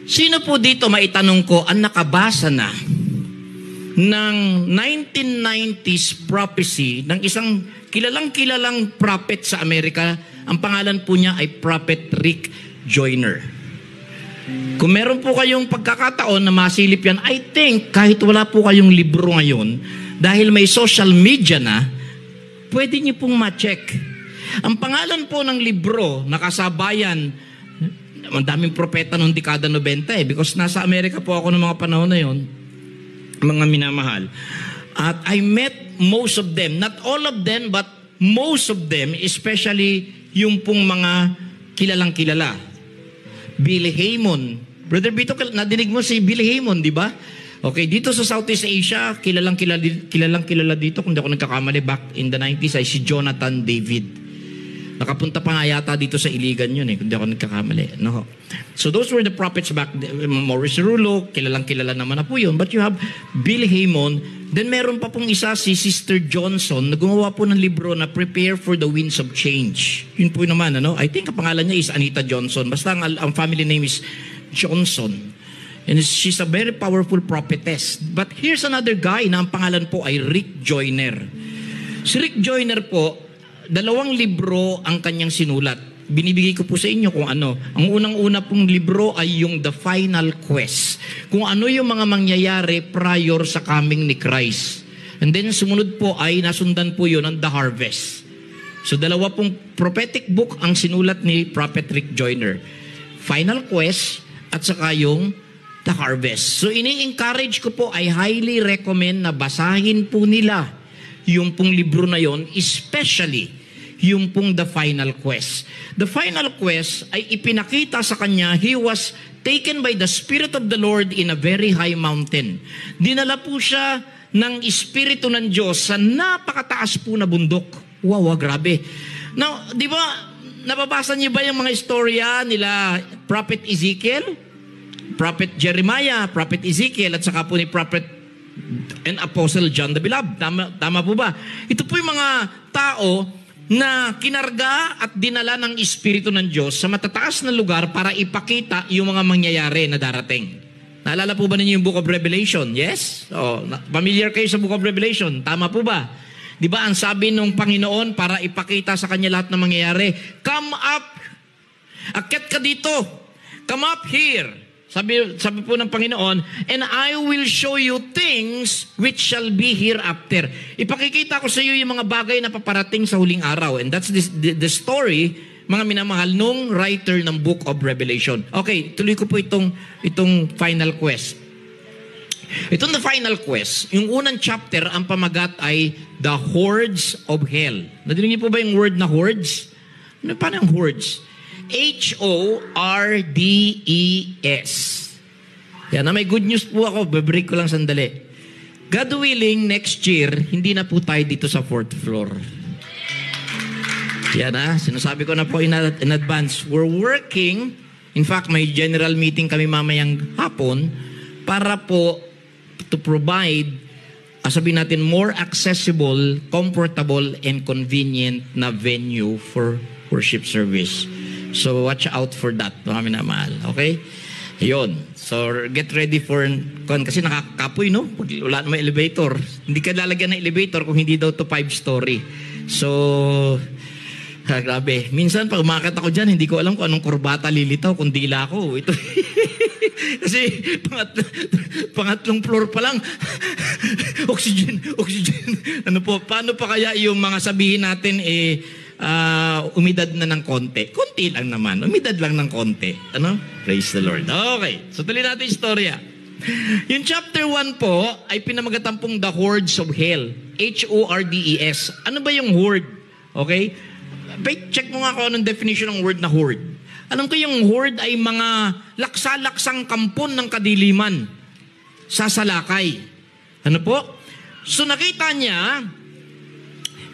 Sino po dito, maitanong ko, ang nakabasa na ng 1990s prophecy ng isang kilalang prophet sa Amerika? Ang pangalan po niya ay Prophet Rick Joyner. Kung meron po kayong pagkakataon na masilip yan, I think kahit wala po kayong libro ngayon, dahil may social media na, pwede niyo pong ma-check. Ang pangalan po ng libro, nakasabayan, ang daming propeta noong dekada 90 because nasa Amerika po ako noong mga panahon na yon, mga minamahal. At I met most of them, not all of them, but most of them, especially yung pong mga kilalang kilala. Billy Hamon. Brother Bito, nadinig mo si Billy Hamon, di ba? Okay, dito sa Southeast Asia, kilalang kilala dito, kung di ako nagkakamali, back in the 90s ay si Jonathan David. Nakapunta pa nga yata dito sa Iligan yun kung di ako nagkakamali. No? So those were the prophets back then. Morris Cerullo, kilalang-kilala naman na po yun. But you have Billy Hamon. Then meron pa pong isa, si Sister Johnson, na gumawa po ng libro na Prepare for the Winds of Change. Yun po naman, I think ang pangalan niya is Anita Johnson. Basta ang family name is Johnson. And she's a very powerful prophetess. But here's another guy na ang pangalan po ay Rick Joyner. Si Rick Joyner po, 2 libro ang kanyang sinulat. Binibigay ko po sa inyo kung ano. Ang unang-una pong libro ay yung The Final Quest. Kung ano yung mga mangyayari prior sa coming ni Christ. And then sumunod po ay nasundan po yun ng The Harvest. So 2 pong prophetic book ang sinulat ni Prophet Rick Joyner. Final Quest at saka yung The Harvest. So ini-encourage ko po, I highly recommend na basahin po nila yung pong libro na yon, especially yung pong The Final Quest. The Final Quest ay ipinakita sa kanya, he was taken by the Spirit of the Lord in a very high mountain. Dinala po siya ng Espiritu ng Diyos sa napakataas po na bundok. Wow, grabe. Now, di ba, nababasa niyo ba yung mga istorya nila Prophet Ezekiel, Prophet Jeremiah, Prophet Ezekiel, at saka po ni Prophet and Apostle John the Beloved? Tama po ba? Ito po yung mga tao na kinarga at dinala ng Espiritu ng Diyos sa matataas na lugar para ipakita yung mga mangyayari na darating. Naalala po ba ninyo yung Book of Revelation? Yes? Familiar kayo sa Book of Revelation? Tama po ba? Di ba ang sabi ng Panginoon para ipakita sa kanya lahat ng mangyayari? Come up! Akyat ka dito! Come up here! Sabi po ng Panginoon, and I will show you things which shall be hereafter. Ipakikita ko sa iyo yung mga bagay na paparating sa huling araw. And that's the story, mga minamahal, nung writer ng Book of Revelation. Okay, tuloy ko po itong Final Quest. Itong The Final Quest, yung unang chapter, ang pamagat ay The Hordes of Hell. Nadinig niyo po ba yung word na hordes? Paano yung hordes? H-O-R-D-E-S. Yan, may good news po ako. Babreak ko lang sandali. God willing, next year, hindi na po tayo dito sa 4th floor. Yan sinasabi ko na po in advance. We're working, in fact, may general meeting kami mamayang hapon para po to provide, sabihin natin, more accessible, comfortable, and convenient na venue for worship service. So, watch out for that, mga minamahal. Okay? Ayun. So, get ready for, kasi nakakapoy, no? Wala naman elevator. Hindi ka lalagyan ng elevator kung hindi daw to 5-story. So, grabe. Minsan, pag umakit ako dyan, hindi ko alam kung anong kurbata lilitaw, kung dila ko. Ito. Kasi, pangatlong floor pa lang. Oxygen. Ano po, paano pa kaya yung mga sabihin natin, umidad na ng konti. Konti lang naman. Umidad lang ng konti. Praise the Lord. Okay. So, tuloy natin istorya. Yung chapter 1 po ay pinamagatan pong The Hordes of Hell. H-O-R-D-E-S. Ano ba yung horde? Okay? Check mo nga kung anong definition ng word na horde. Alam ko yung horde ay mga laksa-laksang kampon ng kadiliman sa salakay. Ano po? So, nakita niya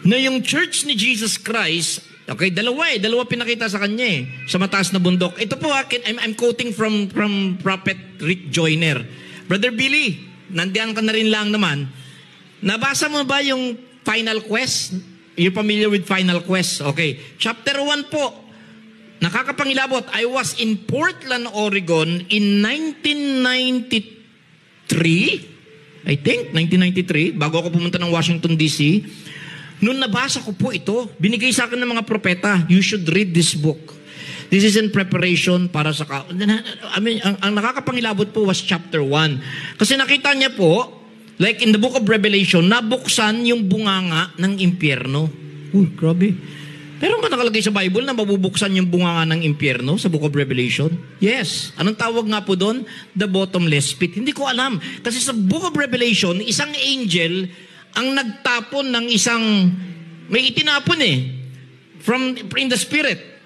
na yung church ni Jesus Christ, okay, dalawa pinakita sa kanya sa mataas na bundok. Ito po, I'm quoting from Prophet Rick Joyner. Brother Billy, nandiyan ka na rin lang naman. Nabasa mo ba yung Final Quest? You're familiar with Final Quest? Okay. Chapter 1 po. nakakapangilabot, I was in Portland, Oregon in 1993, I think, 1993, bago ako pumunta ng Washington, D.C. Noon nabasa ko po ito, binigay sa akin ng mga propeta, you should read this book. This is in preparation para sa... ang nakakapangilabot po was chapter 1. Kasi nakita niya po, like in the book of Revelation, nabuksan yung bunganga ng impyerno. Uy, grabe. Pero ba nakalagay sa Bible na mabubuksan yung bunganga ng impyerno sa book of Revelation? Yes. Anong tawag nga po doon? The bottomless pit. Hindi ko alam. Kasi sa book of Revelation, isang angel ang nagtapon ng isang... May itinapon in the spirit.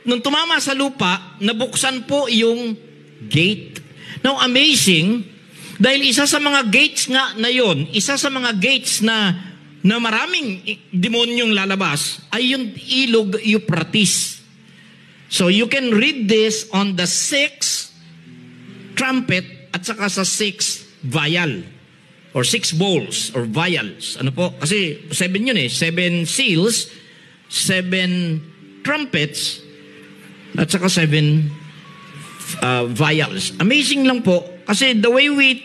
Nung tumama sa lupa, nabuksan po yung gate. Now, amazing, dahil isa sa mga gates nga na yon, isa sa mga gates na maraming demonyong lalabas, ay yung ilog Euphrates. So, you can read this on the 6th trumpet at saka sa 6th vial or 6 bowls or vials. Ano po? Kasi 7 yun 7 seals, 7 trumpets, at saka 7 vials. Amazing lang po, kasi the way we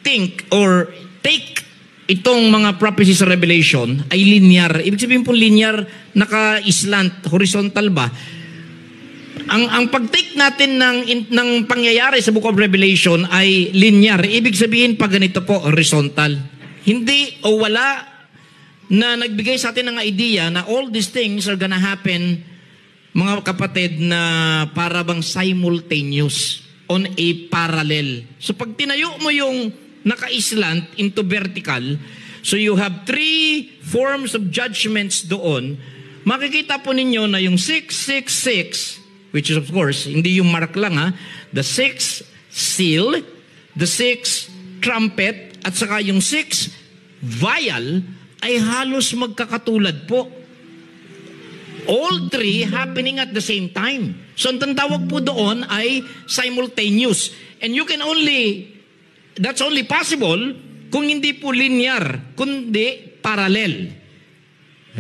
think or take itong mga prophecies sa Revelation ay linear. Ibig sabihin po linear, naka-slant, horizontal ba? Ang pag-take natin ng pangyayari sa Book of Revelation ay linear. Ibig sabihin pag ganito po, horizontal. Hindi o wala na nagbigay sa atin ng idea na all these things are gonna happen, mga kapatid, na para bang simultaneous, on a parallel. So pag tinayo mo yung naka-slant into vertical, so you have 3 forms of judgments doon, makikita po ninyo na yung 666, which is of course, hindi yung mark lang the 6th seal, the 6th trumpet, at saka yung 6th vial, ay halos magkakatulad po. All 3 happening at the same time. So, ang tawag po doon ay simultaneous. And you can that's only possible kung hindi po linear, kundi parallel.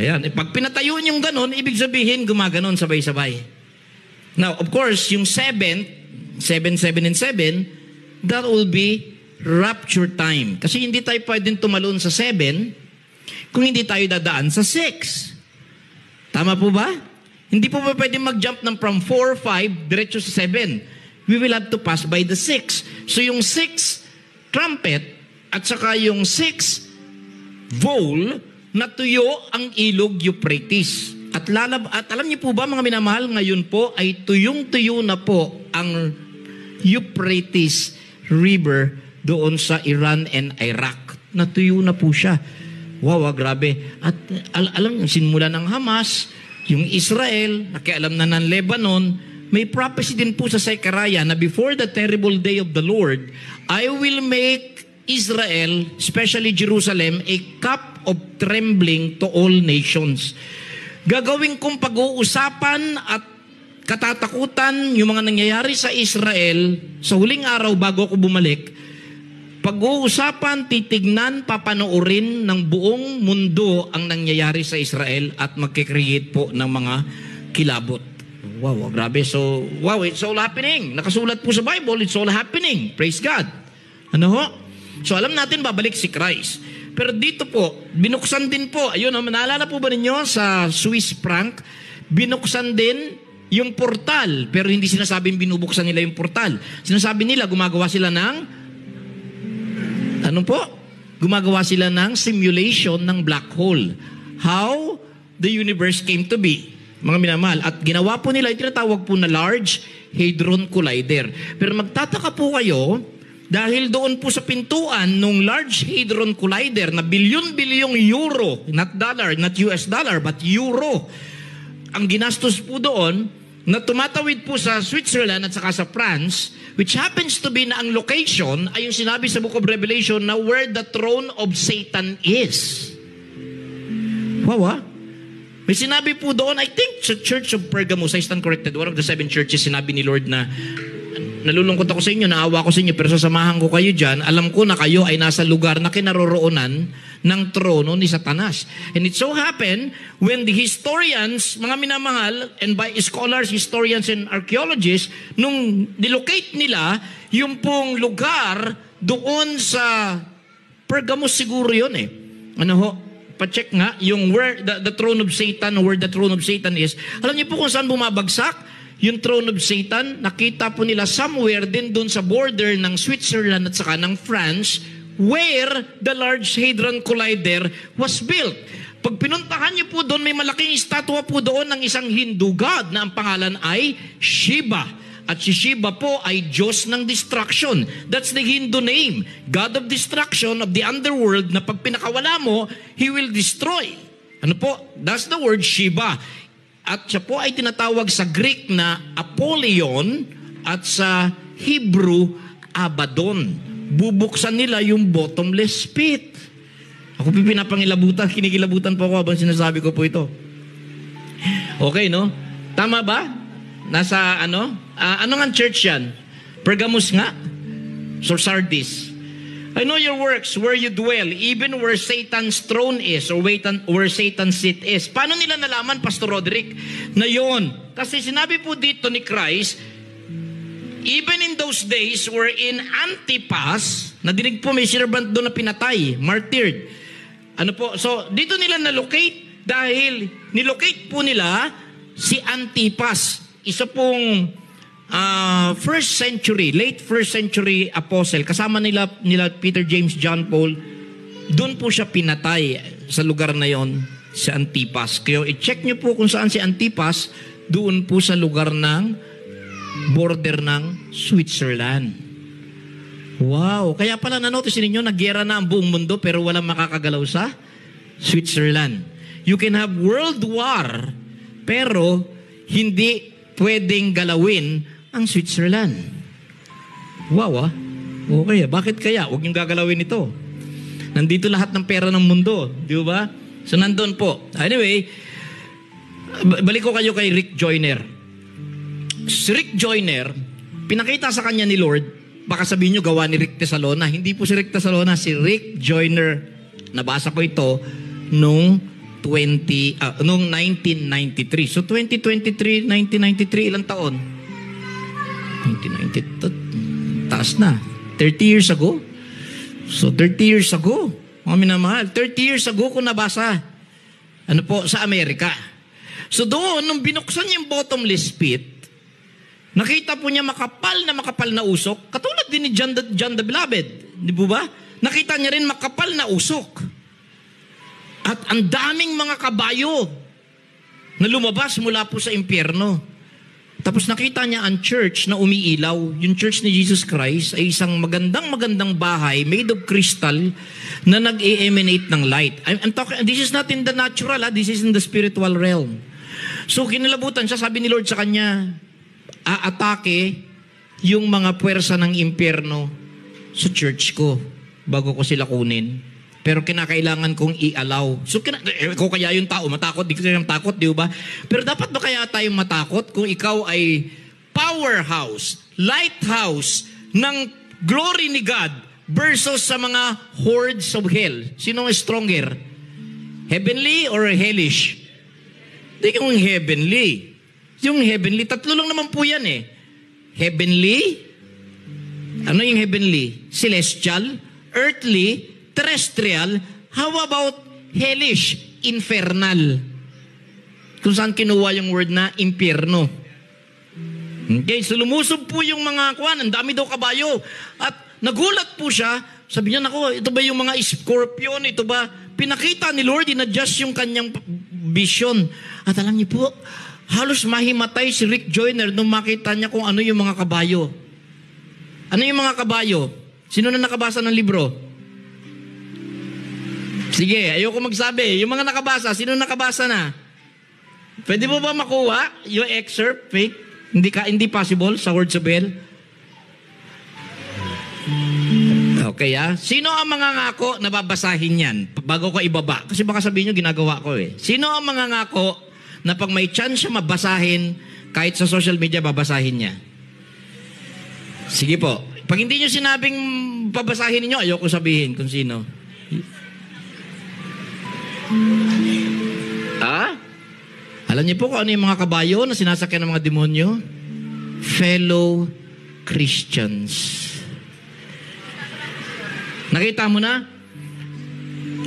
Ayan. Pag pinatayo yung ganon, ibig sabihin gumaganon sabay-sabay. Now, of course, yung 7, and 7, that will be rapture time. Kasi hindi tayo pwedeng tumalon sa 7 kung hindi tayo dadaan sa 6. Tama po ba? Hindi po ba pwede mag-jump ng from 4, 5, diretso sa 7. We will have to pass by the 6. So yung 6 trumpet at saka yung 6 bowl, natuyo ang ilog Euphrates. At alam niyo po ba mga minamahal, ngayon po ay tuyong-tuyo na po ang Euphrates River doon sa Iran and Iraq. Natuyo na po siya. Wow, grabe. At alam niyo, sinmula ng Hamas, yung Israel, nakialam na ng Lebanon, may prophecy din po sa Zechariah na before the terrible day of the Lord, I will make Israel, especially Jerusalem, a cup of trembling to all nations. Gagawin kong pag-uusapan at katatakutan yung mga nangyayari sa Israel sa huling araw bago ako bumalik. Pag-uusapan, titignan, papanoorin ng buong mundo ang nangyayari sa Israel at magkikreate po ng mga kilabot. Wow, grabe. So, wow, it's all happening. Nakasulat po sa Bible, it's all happening. Praise God. Ano ho? So, alam natin, babalik si Christ. Pero dito po, binuksan din po, ayun, naalala po ba ninyo sa Swiss franc, binuksan din yung portal, pero hindi sinasabing binubuksan nila yung portal. Sinasabi nila, gumagawa sila ng gumagawa sila ng simulation ng black hole. How the universe came to be. Mga minamahal. At ginawa po nila, tinatawag po na Large Hadron Collider. Pero magtataka po kayo, dahil doon po sa pintuan ng Large Hadron Collider na bilyon-bilyong euro, not dollar, not US dollar, but euro, ang ginastos po doon, na tumatawid po sa Switzerland at saka sa France, which happens to be na ang location ay yung sinabi sa Book of Revelation na where the throne of Satan is. Wow, May sinabi po doon, I think sa Church of Pergamos, I stand corrected, one of the 7 churches, sinabi ni Lord na nalulungkot ako sa inyo, naawa ko sa inyo, pero sasamahan ko kayo dyan. Alam ko na kayo ay nasa lugar na kinaroroonan ng trono ni Satanas. And it so happened, when the historians, mga minamahal, and by scholars, historians, and archaeologists, nung nilocate nila yung pong lugar doon sa Pergamos siguro yun eh. Ano ho? Pa-check nga yung where the throne of Satan, where the throne of Satan is. Alam niyo po kung saan bumabagsak? Yung throne of Satan, nakita po nila somewhere din doon sa border ng Switzerland at saka ng France, where the Large Hadron Collider was built. Pag pinuntahan niyo po doon, may malaking estatwa po doon ng isang Hindu god na ang pangalan ay Shiva. At si Shiva po ay Diyos ng destruction. That's the Hindu name. God of destruction of the underworld na pag pinakawala mo, He will destroy. Ano po? That's the word Shiva. At siya po ay tinatawag sa Greek na Apollyon at sa Hebrew, Abaddon. Bubuksan nila yung bottomless pit. Ako pinapangilabutan, kinikilabutan po ako habang sinasabi ko po ito. Okay, no? Tama ba? Nasa ano? Ano nga church yan? Pergamos nga? So Sardis. I know your works, where you dwell, even where Satan's throne is, or where Satan's seat is. Paano nila nalaman, Pastor Roderick, na yon? Kasi sinabi po dito ni Christ, even in those days wherein Antipas, nadinig po may servant doon na pinatay, martyred. Ano po? So, dito nila na-locate dahil nilocate po nila si Antipas. Isa pong first century, late first century apostle. Kasama nila Peter, James, John, Paul. Doon po siya pinatay sa lugar na yon, si Antipas. Kaya i-check nyo po kung saan si Antipas, doon po sa lugar ng border ng Switzerland. Wow! Kaya pala na-notice ninyo, nagyera na ang buong mundo pero walang makakagalaw sa Switzerland. You can have world war pero hindi pwedeng galawin ang Switzerland. Wow ah. Okay, bakit kaya? Huwag niyong gagalawin ito. Nandito lahat ng pera ng mundo. Di ba? So nandun po. Anyway, balik ko kayo kay Rick Joyner. Si Rick Joyner, pinakita sa kanya ni Lord, baka sabihin nyo gawa ni Rick Tesalona. Hindi po si Rick Tesalona, si Rick Joyner. Nabasa ko ito nung 1993. So 2023, 1993, ilang taon? 1992, taas na. 30 years ago. So 30 years ago, mga minamahal, 30 years ago ko nabasa. Ano po, sa Amerika. So doon, nung binuksan niya yung bottomless pit, nakita po niya makapal na usok, katulad din ni John the Beloved. Di po ba? Nakita niya rin makapal na usok. At ang daming mga kabayo na lumabas mula po sa impyerno. Tapos nakita niya ang church na umiilaw. Yung church ni Jesus Christ ay isang magandang bahay made of crystal na nag-emanate ng light. I'm talking, this is not in the natural, this is in the spiritual realm. So kinilabutan siya, sabi ni Lord sa kanya, aatake yung mga puwersa ng impyerno sa church ko bago ko sila kunin. Pero kinakailangan kong i-allow. So, ikaw kaya yung tao, matakot, di ka kaya matakot, di ba? Pero dapat ba kaya tayong matakot kung ikaw ay powerhouse, lighthouse ng glory ni God versus sa mga hordes of hell? Sino ang stronger? Heavenly or hellish? Di yung heavenly. Yung heavenly, tatlo lang naman po yan eh. Heavenly, ano yung heavenly? Celestial, earthly, terrestrial. How about hellish, infernal? Kung saan kinuha yung word na impyerno. Okay, so lumusob po yung mga kuwan, ang dami daw kabayo. At nagulat po siya, sabi niya, naku, ito ba yung mga scorpion, ito ba? Pinakita ni Lord, in-adjust yung kanyang vision. At alam niyo po, halos mahimatay si Rick Joyner nung makita niya kung ano yung mga kabayo. Ano yung mga kabayo? Sino na nakabasa ng libro? Sige, ayoko magsabi. Yung mga nakabasa, sino nakabasa na? Pwede mo ba makuha yung excerpt, Faith? Hindi possible sa Words of Hell? Okay, Sino ang mga ngako na babasahin yan bago ko ibaba? Kasi baka sabihin nyo, ginagawa ko eh. Sino ang mga ngako na pag may chance siya mabasahin, kahit sa social media, babasahin niya? Sige po. Pag hindi nyo sinabing pabasahin ninyo, ayoko sabihin kung sino. Alam niyo po kung ano yung mga kabayo na sinasakyan ng mga demonyo? Fellow Christians. Nakita mo na?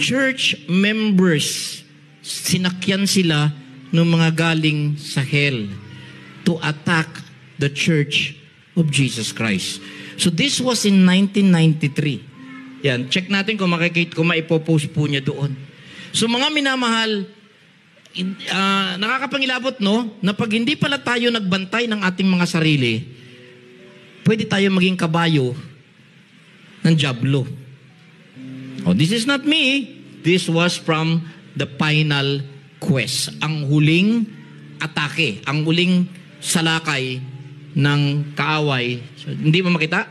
Church members, sinakyan sila ng mga galing sa hell to attack the Church of Jesus Christ. So this was in 1993. Yan, check natin kung makikita, kung maipopost po niya doon. So mga minamahal, nakakapangilabot, no? Na pag hindi pala tayo nagbantay ng ating mga sarili, pwede tayo maging kabayo ng dyablo. Oh, this is not me. This was from the final quest. Ang huling atake, ang huling salakay ng kaaway. So, hindi mo makita?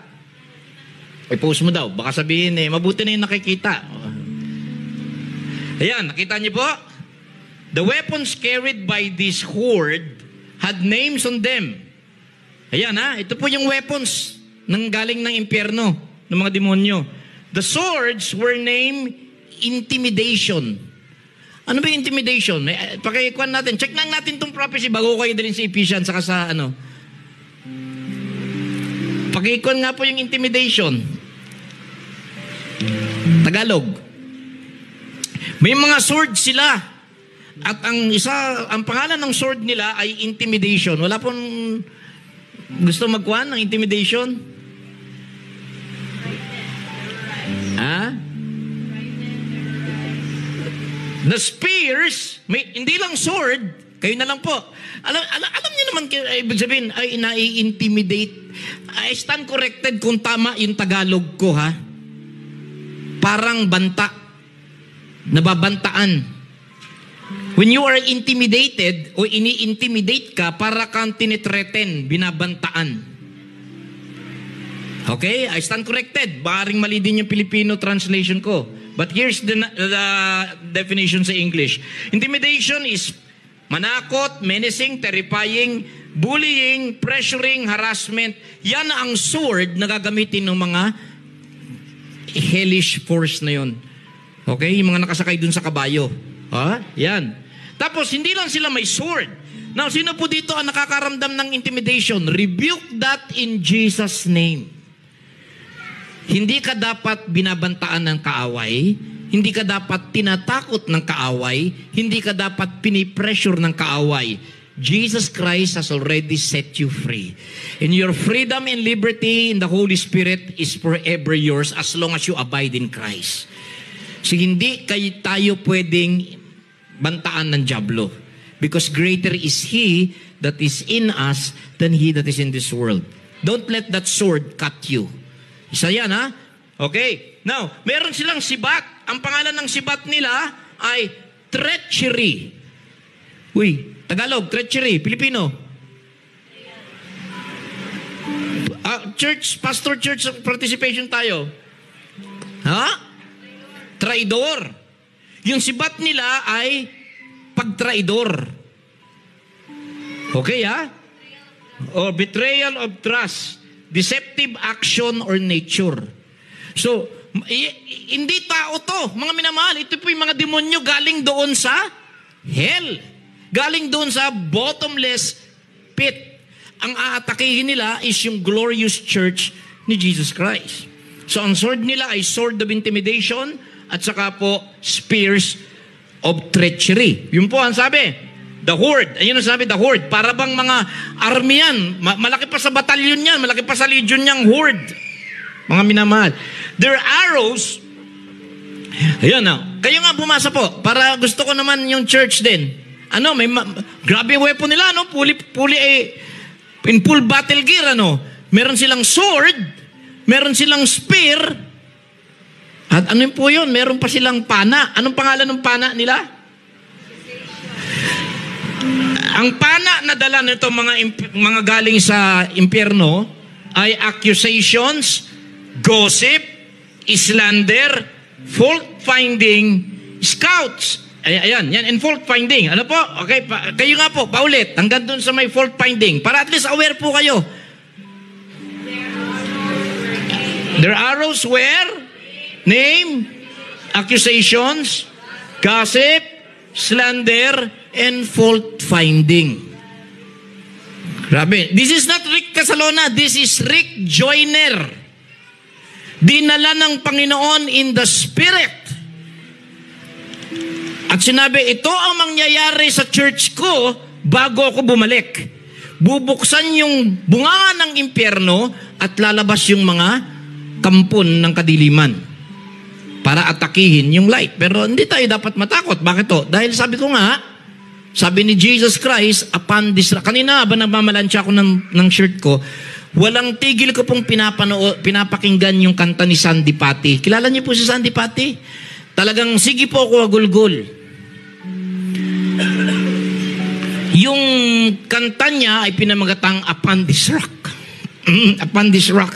I-post mo daw. Baka sabihin mabuti na yung nakikita. Ayan, nakita niyo po? The weapons carried by this horde had names on them. Ayan ito po yung weapons ng galing ng impyerno, ng mga demonyo. The swords were named intimidation. Ano ba yung intimidation? Pakikuan natin. Check lang natin itong prophecy bago kayo dalhin sa Ephesians saka sa ano. Pakikuan nga po yung intimidation. Tagalog. May mga sword sila. At ang pangalan ng sword nila ay intimidation. Wala pong gusto magkuhan ng intimidation? The spears, hindi lang sword, kayo na lang po. Alam niyo naman, ibig sabihin, ay nai-intimidate. I stand corrected kung tama yung Tagalog ko, ha? Parang banta. Nababantaan. When you are intimidated o ini-intimidate ka, para kang tinitreten, binabantaan. Okay? I stand corrected. Baring mali din yung Filipino translation ko. But here's the definition sa English. Intimidation is manakot, menacing, terrifying, bullying, pressuring, harassment. Yan ang sword na gagamitin ng mga hellish force na yon. Okay? Yung mga nakasakay dun sa kabayo. Yan. Tapos, hindi lang sila may sword. Now, sino po dito ang nakakaramdam ng intimidation? Rebuke that in Jesus' name. Hindi ka dapat binabantaan ng kaaway, hindi ka dapat tinatakot ng kaaway, hindi ka dapat pinipressure ng kaaway. Jesus Christ has already set you free. And your freedom and liberty in the Holy Spirit is forever yours as long as you abide in Christ. So hindi tayo pwedeng bantaan ng dyablo. Because greater is He that is in us than he that is in this world. Don't let that sword cut you. Isa yan, Okay. Now, meron silang sibat. Ang pangalan ng sibat nila ay treachery. Uy, Tagalog, treachery. Pilipino. Pastor church participation tayo. Traidor. Yung sibat nila ay pagtraidor. Okay, Or betrayal of trust. Deceptive action or nature. So, hindi tao to, mga minamahal. Ito po yung mga demonyo galing doon sa hell. Galing doon sa bottomless pit. Ang aatakihin nila is yung glorious church ni Jesus Christ. So, ang sword nila ay sword of intimidation at saka po spears of treachery. Yun po ang sabi. The horde. Ayun ang sabi, the horde. Para bang mga army yan. Malaki pa sa batalyon yan. Malaki pa sa legion niyang horde. Mga minamahal. Their arrows. Ayun kayo nga bumasa po. Para gusto ko naman yung church din. Grabe yung weapon nila, in full battle gear, Meron silang sword. Meron silang spear. At ano po yun? Meron pa silang pana. Anong pangalan ng pana nila? Ang pana na dala nito mga galing sa impyerno ay accusations, gossip, slander, fault-finding, scouts. Ayan, yan, and fault-finding. Ano po? Okay, kayo nga po, paulit, hanggang dun sa may fault-finding. Para at least aware po kayo. Their arrows were name, accusations, gossip, slander, and fault-finding. Grabe. This is not Rick Casalona. This is Rick Joyner. Dinala ng Panginoon in the Spirit. At sinabi, ito ang mangyayari sa church ko bago ako bumalik. Bubuksan yung bunganga ng impyerno at lalabas yung mga kampon ng kadiliman para atakihin yung light. Pero hindi tayo dapat matakot. Bakit to? Dahil sabi ko nga, sabi ni Jesus Christ, upon this rock. Kanina ba nagmamalansya ako ng shirt ko, walang tigil ko pong pinapakinggan yung kanta ni Sandy Patti. Kilala niyo po si Sandy Patti? Talagang, sige po ako agulgol. Yung kanta niya ay pinamagatang Upon This Rock. Upon This Rock.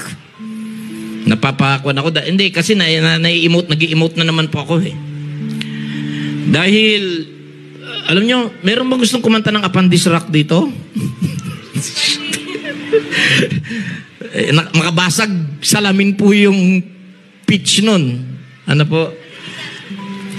Napapakuan ako. Hindi, kasi nag-i-emote na naman po ako eh. Dahil, alam nyo, meron bang gustong kumanta ng Upon This Rock dito? Makabasag salamin po yung pitch nun. Ano po?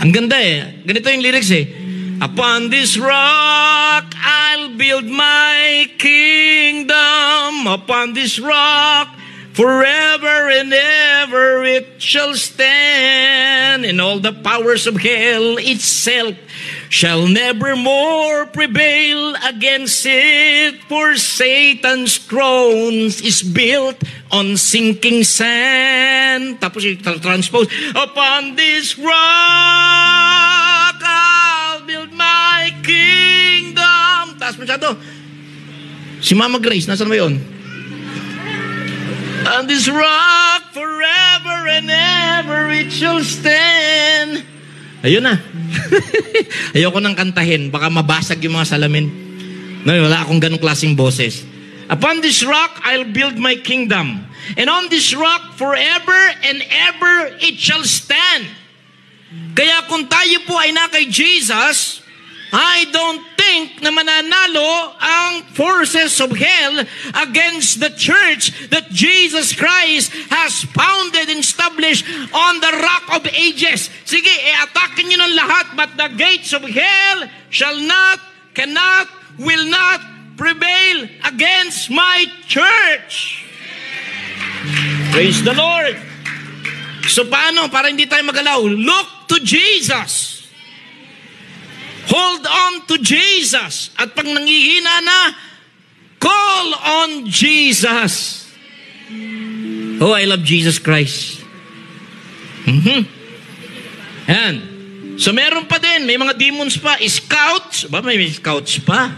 Ang ganda eh. Ganito yung lyrics eh. Upon this rock, I'll build my kingdom. Upon this rock, forever and ever it shall stand. And all the powers of hell itself shall never more prevail against it. For Satan's throne is built on sinking sand. Tapos transpose. Upon this rock, I'll build my kingdom. Taas masyado. Si Mama Grace, nasaan ba yun? On this rock, forever and ever it shall stand. Ayun na. Ayoko nang kantahin. Baka mabasag yung mga salamin. No, wala akong ganong klaseng boses. Upon this rock, I'll build my kingdom. And on this rock, forever and ever it shall stand. Kaya kung tayo po ay na kay Jesus, I don't think na mananalo ang forces of hell against the church that Jesus Christ has founded and established on the rock of ages. Sige, i-atakin nyo ng lahat, but the gates of hell shall not, cannot, will not prevail against my church. Praise the Lord. So paano? Para hindi tayo magalaw, look to Jesus. Hold on to Jesus. At pag nanghihina na, call on Jesus. Oh, I love Jesus Christ. Yan. So meron pa din, may mga demons pa, scouts. Ba, may scouts pa.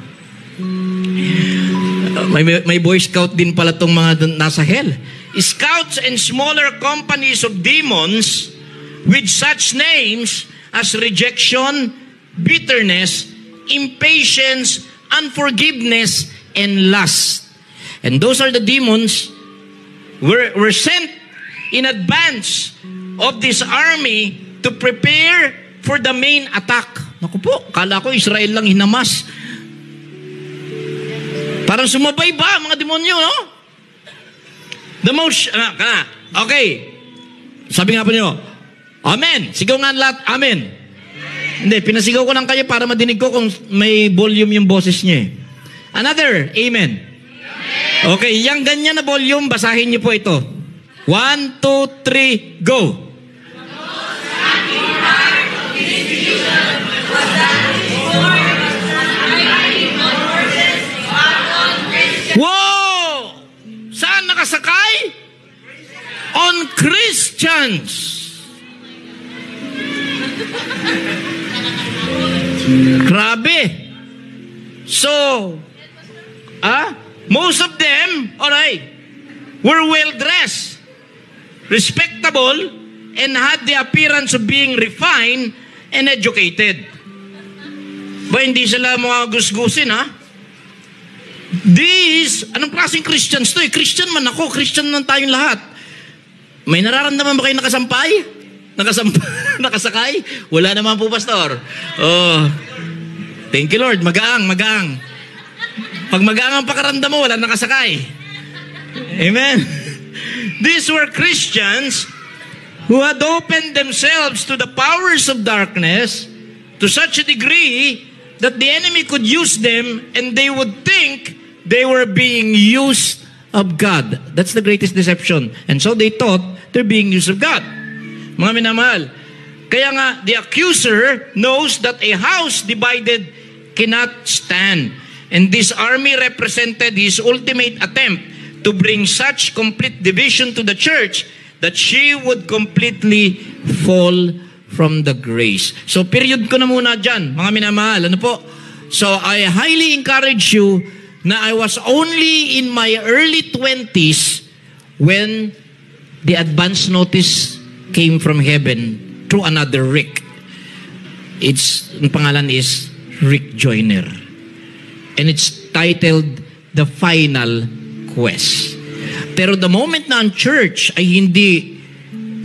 May Boy Scout din pala tong mga nasa hell. Scouts and smaller companies of demons with such names as rejection, bitterness, impatience, unforgiveness, and lust. And those are the demons were sent in advance of this army to prepare for the main attack. Naku po, kala ko Israel lang hinamas. Parang sumabay ba mga demonyo, no? The most, okay. Sabi nga po niyo, Amen. Sigaw nga lahat, Amen. Hindi, pinasigaw ko lang kayo para madinig ko kung may volume yung boses niya eh. Another, Amen. Okay, yung ganyan na volume, basahin niyo po ito. 1, 2, 3, go. Wow! Saan nakasakay? On Christians. Grabe. So, most of them, alright, were well-dressed, respectable, and had the appearance of being refined and educated. Ba, hindi sila mga gusgusin, ha? These, anong klaseng Christians to eh? Christian man ako, Christian man tayong lahat. May nararamdaman ba kayo nakasampay? Nakasakay? Wala naman po, Pastor. Oh, thank you, Lord. Magaang. Pag magaang ang pakaramdam mo, wala nakasakay. Amen. These were Christians who had opened themselves to the powers of darkness to such a degree that the enemy could use them and they would think they were being used of God. That's the greatest deception. And so they thought they're being used of God. Mga minamahal, kaya nga, the accuser knows that a house divided cannot stand. And this army represented his ultimate attempt to bring such complete division to the church that she would completely fall from the grace. So, period ko na muna dyan, mga minamahal. Ano po? So, I highly encourage you na I was only in my early 20s when the advance notice came from heaven through another Rick. Ang pangalan is Rick Joyner. And it's titled The Final Quest. Pero the moment na ang church ay hindi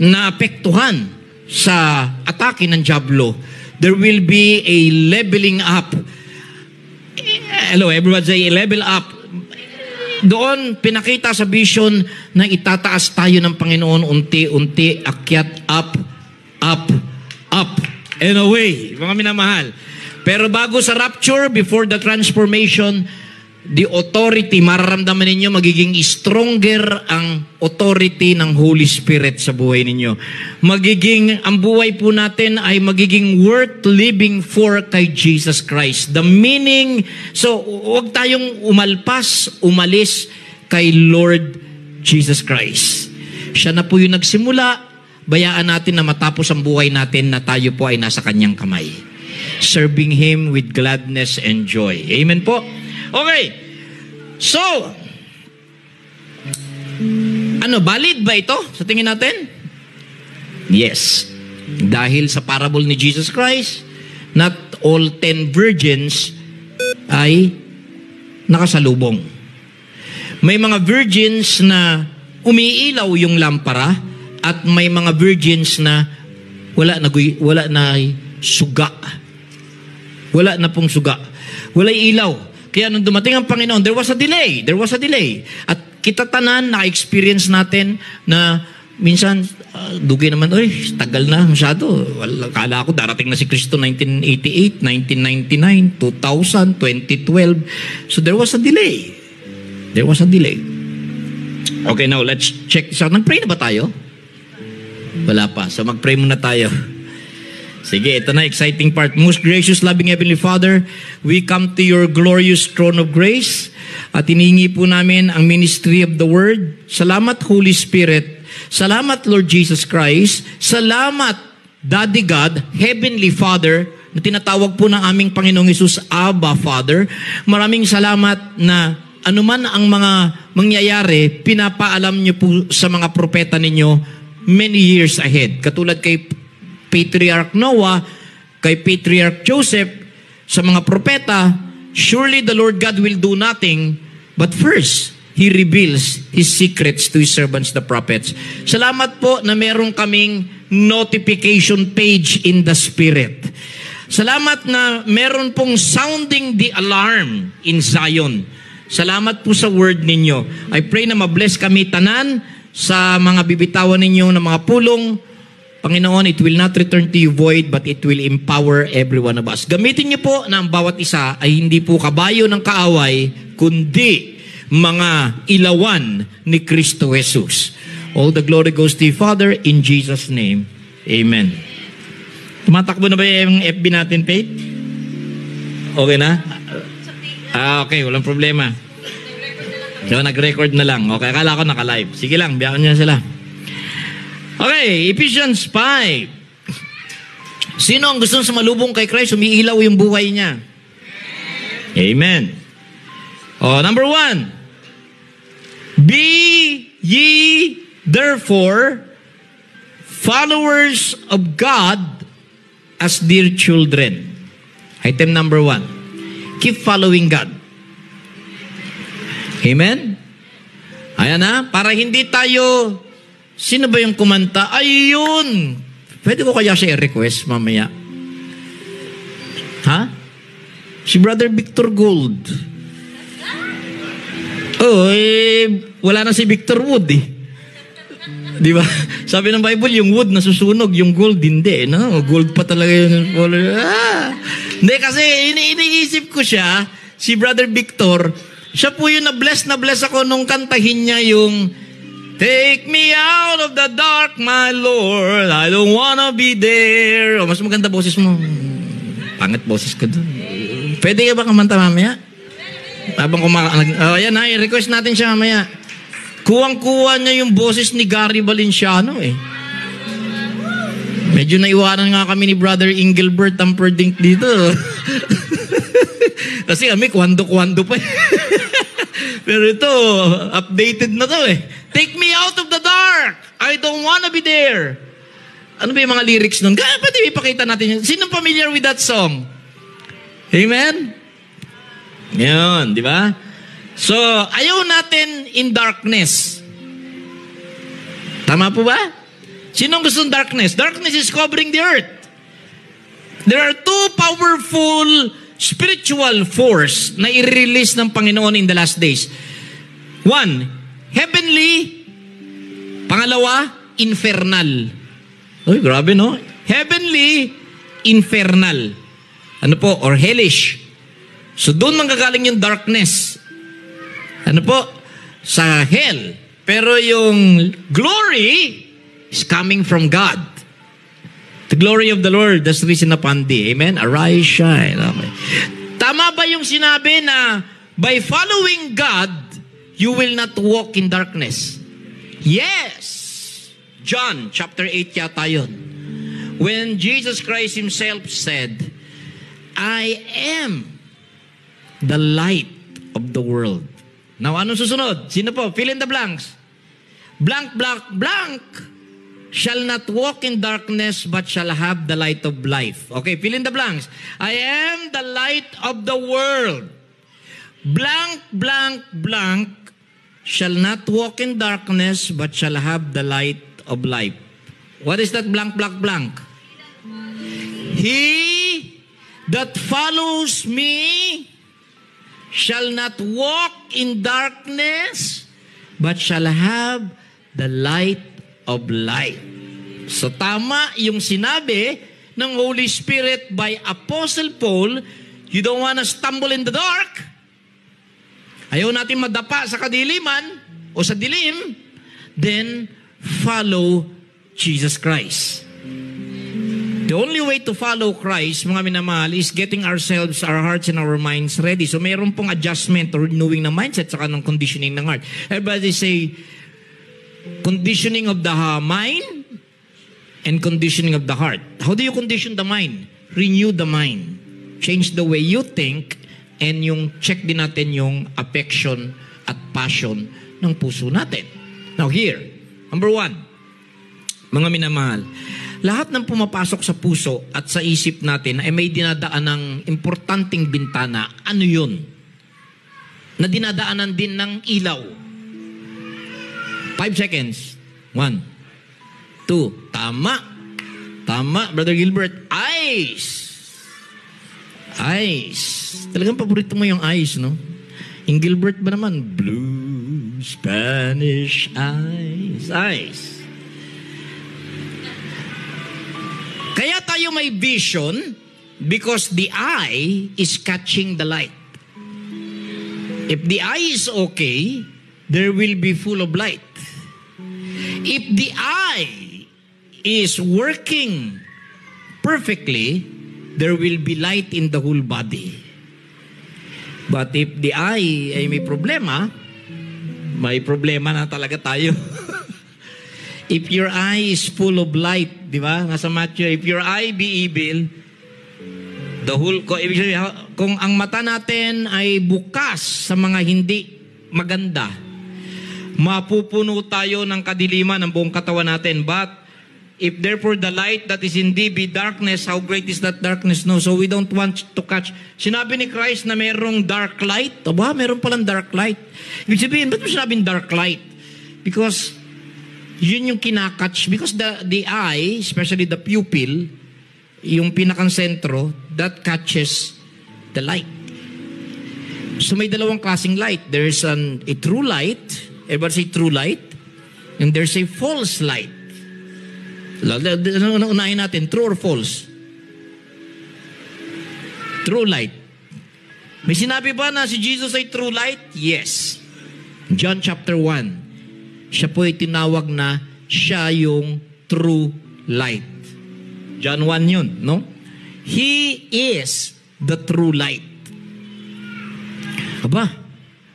naapektuhan sa atake ng Diablo, there will be a leveling up. Hello, everybody say level up. Doon, pinakita sa vision na itataas tayo ng Panginoon unti-unti, akyat, up, and away. Mga minamahal. Pero bago sa rapture, before the transformation, the authority, mararamdaman ninyo, magiging stronger ang authority ng Holy Spirit sa buhay ninyo. Ang buhay po natin ay magiging worth living for kay Jesus Christ. The meaning, so huwag tayong umalis kay Lord Jesus Christ. Siya na po yung nagsimula, bayaan natin na matapos ang buhay natin na tayo po ay nasa kanyang kamay. Serving Him with gladness and joy. Amen po? Okay. So, valid ba ito sa tingin natin? Yes. Dahil sa parable ni Jesus Christ, not all 10 virgins ay nakasalubong. May mga virgins na umiilaw yung lampara at may mga virgins na wala na suga. Wala na pong suga. Wala ilaw. Kaya nung dumating ang Panginoon, there was a delay. At kita tanan, na-experience natin na minsan, dugi naman, tagal na masyado. Kala ko darating na si Kristo 1988, 1999, 2000, 2012. So there was a delay. Okay, now let's check this out. Nag-pray na ba tayo? Wala pa. So mag-pray muna tayo. Sige, ito na, exciting part. Most gracious, loving Heavenly Father, we come to your glorious throne of grace at hinihingi po namin ang ministry of the Word. Salamat, Holy Spirit. Salamat, Lord Jesus Christ. Salamat, Daddy God, Heavenly Father, na tinatawag po ng aming Panginoong Hesus, Abba, Father. Maraming salamat na anuman ang mga mangyayari, pinapaalam niyo po sa mga propeta ninyo many years ahead. Katulad kay Patriarch Noah, kay Patriarch Joseph, sa mga propeta, surely the Lord God will do nothing, but first, He reveals His secrets to His servants, the prophets. Salamat po na meron kaming notification page in the Spirit. Salamat na meron pong sounding the alarm in Zion. Salamat po sa word ninyo. I pray na mabless kami tanan sa mga bibitawan ninyo ng mga pulong. Panginoon, it will not return to you void, but it will empower every one of us. Gamitin niyo po na ang bawat isa ay hindi po kabayo ng kaaway, kundi mga ilawan ni Kristo Jesus. All the glory goes to you, Father, in Jesus' name. Amen. Tumatakbo na ba yung FB natin, Faith? Okay na? Okay, walang problema. So, nag-record na lang. Okay, akala ko naka-live. Sige lang, biyakan niya sila. Okay, Ephesians 5. Sino ang gusto sa malubong kay Christ? Umiilaw yung buhay niya. Amen. Number 1. Be ye therefore followers of God as dear children. Item number 1. Keep following God. Amen? Ayan na, para hindi tayo... Sino ba yung kumanta? Ayun! Pwede ko kaya siya i-request mamaya? Ha? Si Brother Victor Gold. Wala na si Victor Wood eh. Di ba? Sabi ng Bible, yung wood nasusunog, yung gold hindi. No? Gold pa talaga yun. Hindi, kasi iniisip ko siya, si Brother Victor, siya po yung na-bless ako nung kantahin niya yung Take me out of the dark, my Lord. I don't wanna be there. Mas maganda boses mo. Pangit boses ko doon. Pwede ka ba kumanta mamaya? Habang ayan na, i-request natin siya mamaya. Kuwang-kuwa niya yung boses ni Gary Valenciano eh. Medyo naiwanan nga kami ni Brother Engelbert Tamperdink dito. Kasi kami, kwando-kwando pa. Pero ito, updated na to eh. Take me out of the dark. I don't wanna be there. Ano ba yung mga lyrics nun? Kaya pwede ipakita natin yun. Sinong familiar with that song? Amen? Yun, di ba? So, ayaw natin in darkness. Tama po ba? Sinong gusto ng darkness? Darkness is covering the earth. There are two powerful spiritual force na i-release ng Panginoon in the last days. One, heavenly. Pangalawa, infernal. Uy, grabe no? Heavenly, infernal. Ano po? Or hellish. So, doon manggagaling yung darkness. Ano po? Sa hell. Pero yung glory is coming from God. The glory of the Lord has risen upon thee. Amen? Arise, shine. Okay. Tama ba yung sinabi na by following God, you will not walk in darkness? Yes! John chapter 8 yata yun. When Jesus Christ Himself said, I am the light of the world. Now, anong susunod? Sino po? Fill in the blanks. Blank, blank, blank shall not walk in darkness but shall have the light of life. Okay, fill in the blanks. I am the light of the world. Blank, blank, blank shall not walk in darkness but shall have the light of life. What is that blank, blank, blank? He that follows me shall not walk in darkness, but shall have the light of life. So tama yung sinabi ng Holy Spirit by Apostle Paul, you don't want to stumble in the dark. Ayaw natin madapa sa kadiliman o sa dilim, then follow Jesus Christ. The only way to follow Christ, mga minamahal, is getting ourselves, our hearts and our minds ready. So mayroon pong adjustment or renewing ng mindset saka ng conditioning ng heart. Everybody say, conditioning of the mind and conditioning of the heart. How do you condition the mind? Renew the mind. Change the way you think and yung check din natin yung affection at passion ng puso natin. Now here, number 1, mga minamahal, lahat ng pumapasok sa puso at sa isip natin ay may dinadaan ng importanteng bintana. Ano yun? Na dinadaanan din ng ilaw. 5 seconds. 1, 2, tama. Tama, Brother Gilbert. Eyes. Eyes. Talagang paborito mo yung eyes, no? Yung Gilbert ba naman? Blue Spanish eyes. Eyes. Kaya tayo may vision because the eye is catching the light. If the eye is okay, there will be full of light. If the eye is working perfectly, there will be light in the whole body. But if the eye ay may problema na talaga tayo. If your eye is full of light, di ba? Nga sa Matthew, if your eye be evil, kung ang mata natin ay bukas sa mga hindi maganda, mapupuno tayo ng kadiliman ng buong katawan natin. But if therefore the light that is in thee be darkness, how great is that darkness? No, so we don't want to catch. Sinabi ni Christ na merong dark light. Aba, meron palang dark light. Ibig sabihin, ba't mo sinabing dark light? Because yun yung kinakatch. Because the eye, especially the pupil, yung pinakang sentro, that catches the light. So may dalawang klaseng light. There's a true light. Everybody say true light. And there's a false light. Unahin natin, true or false? True light. May sinabi ba na si Jesus ay true light? Yes. John chapter 1. Siya po ay tinawag na siya yung true light. John 1 yun, no? He is the true light. Aba,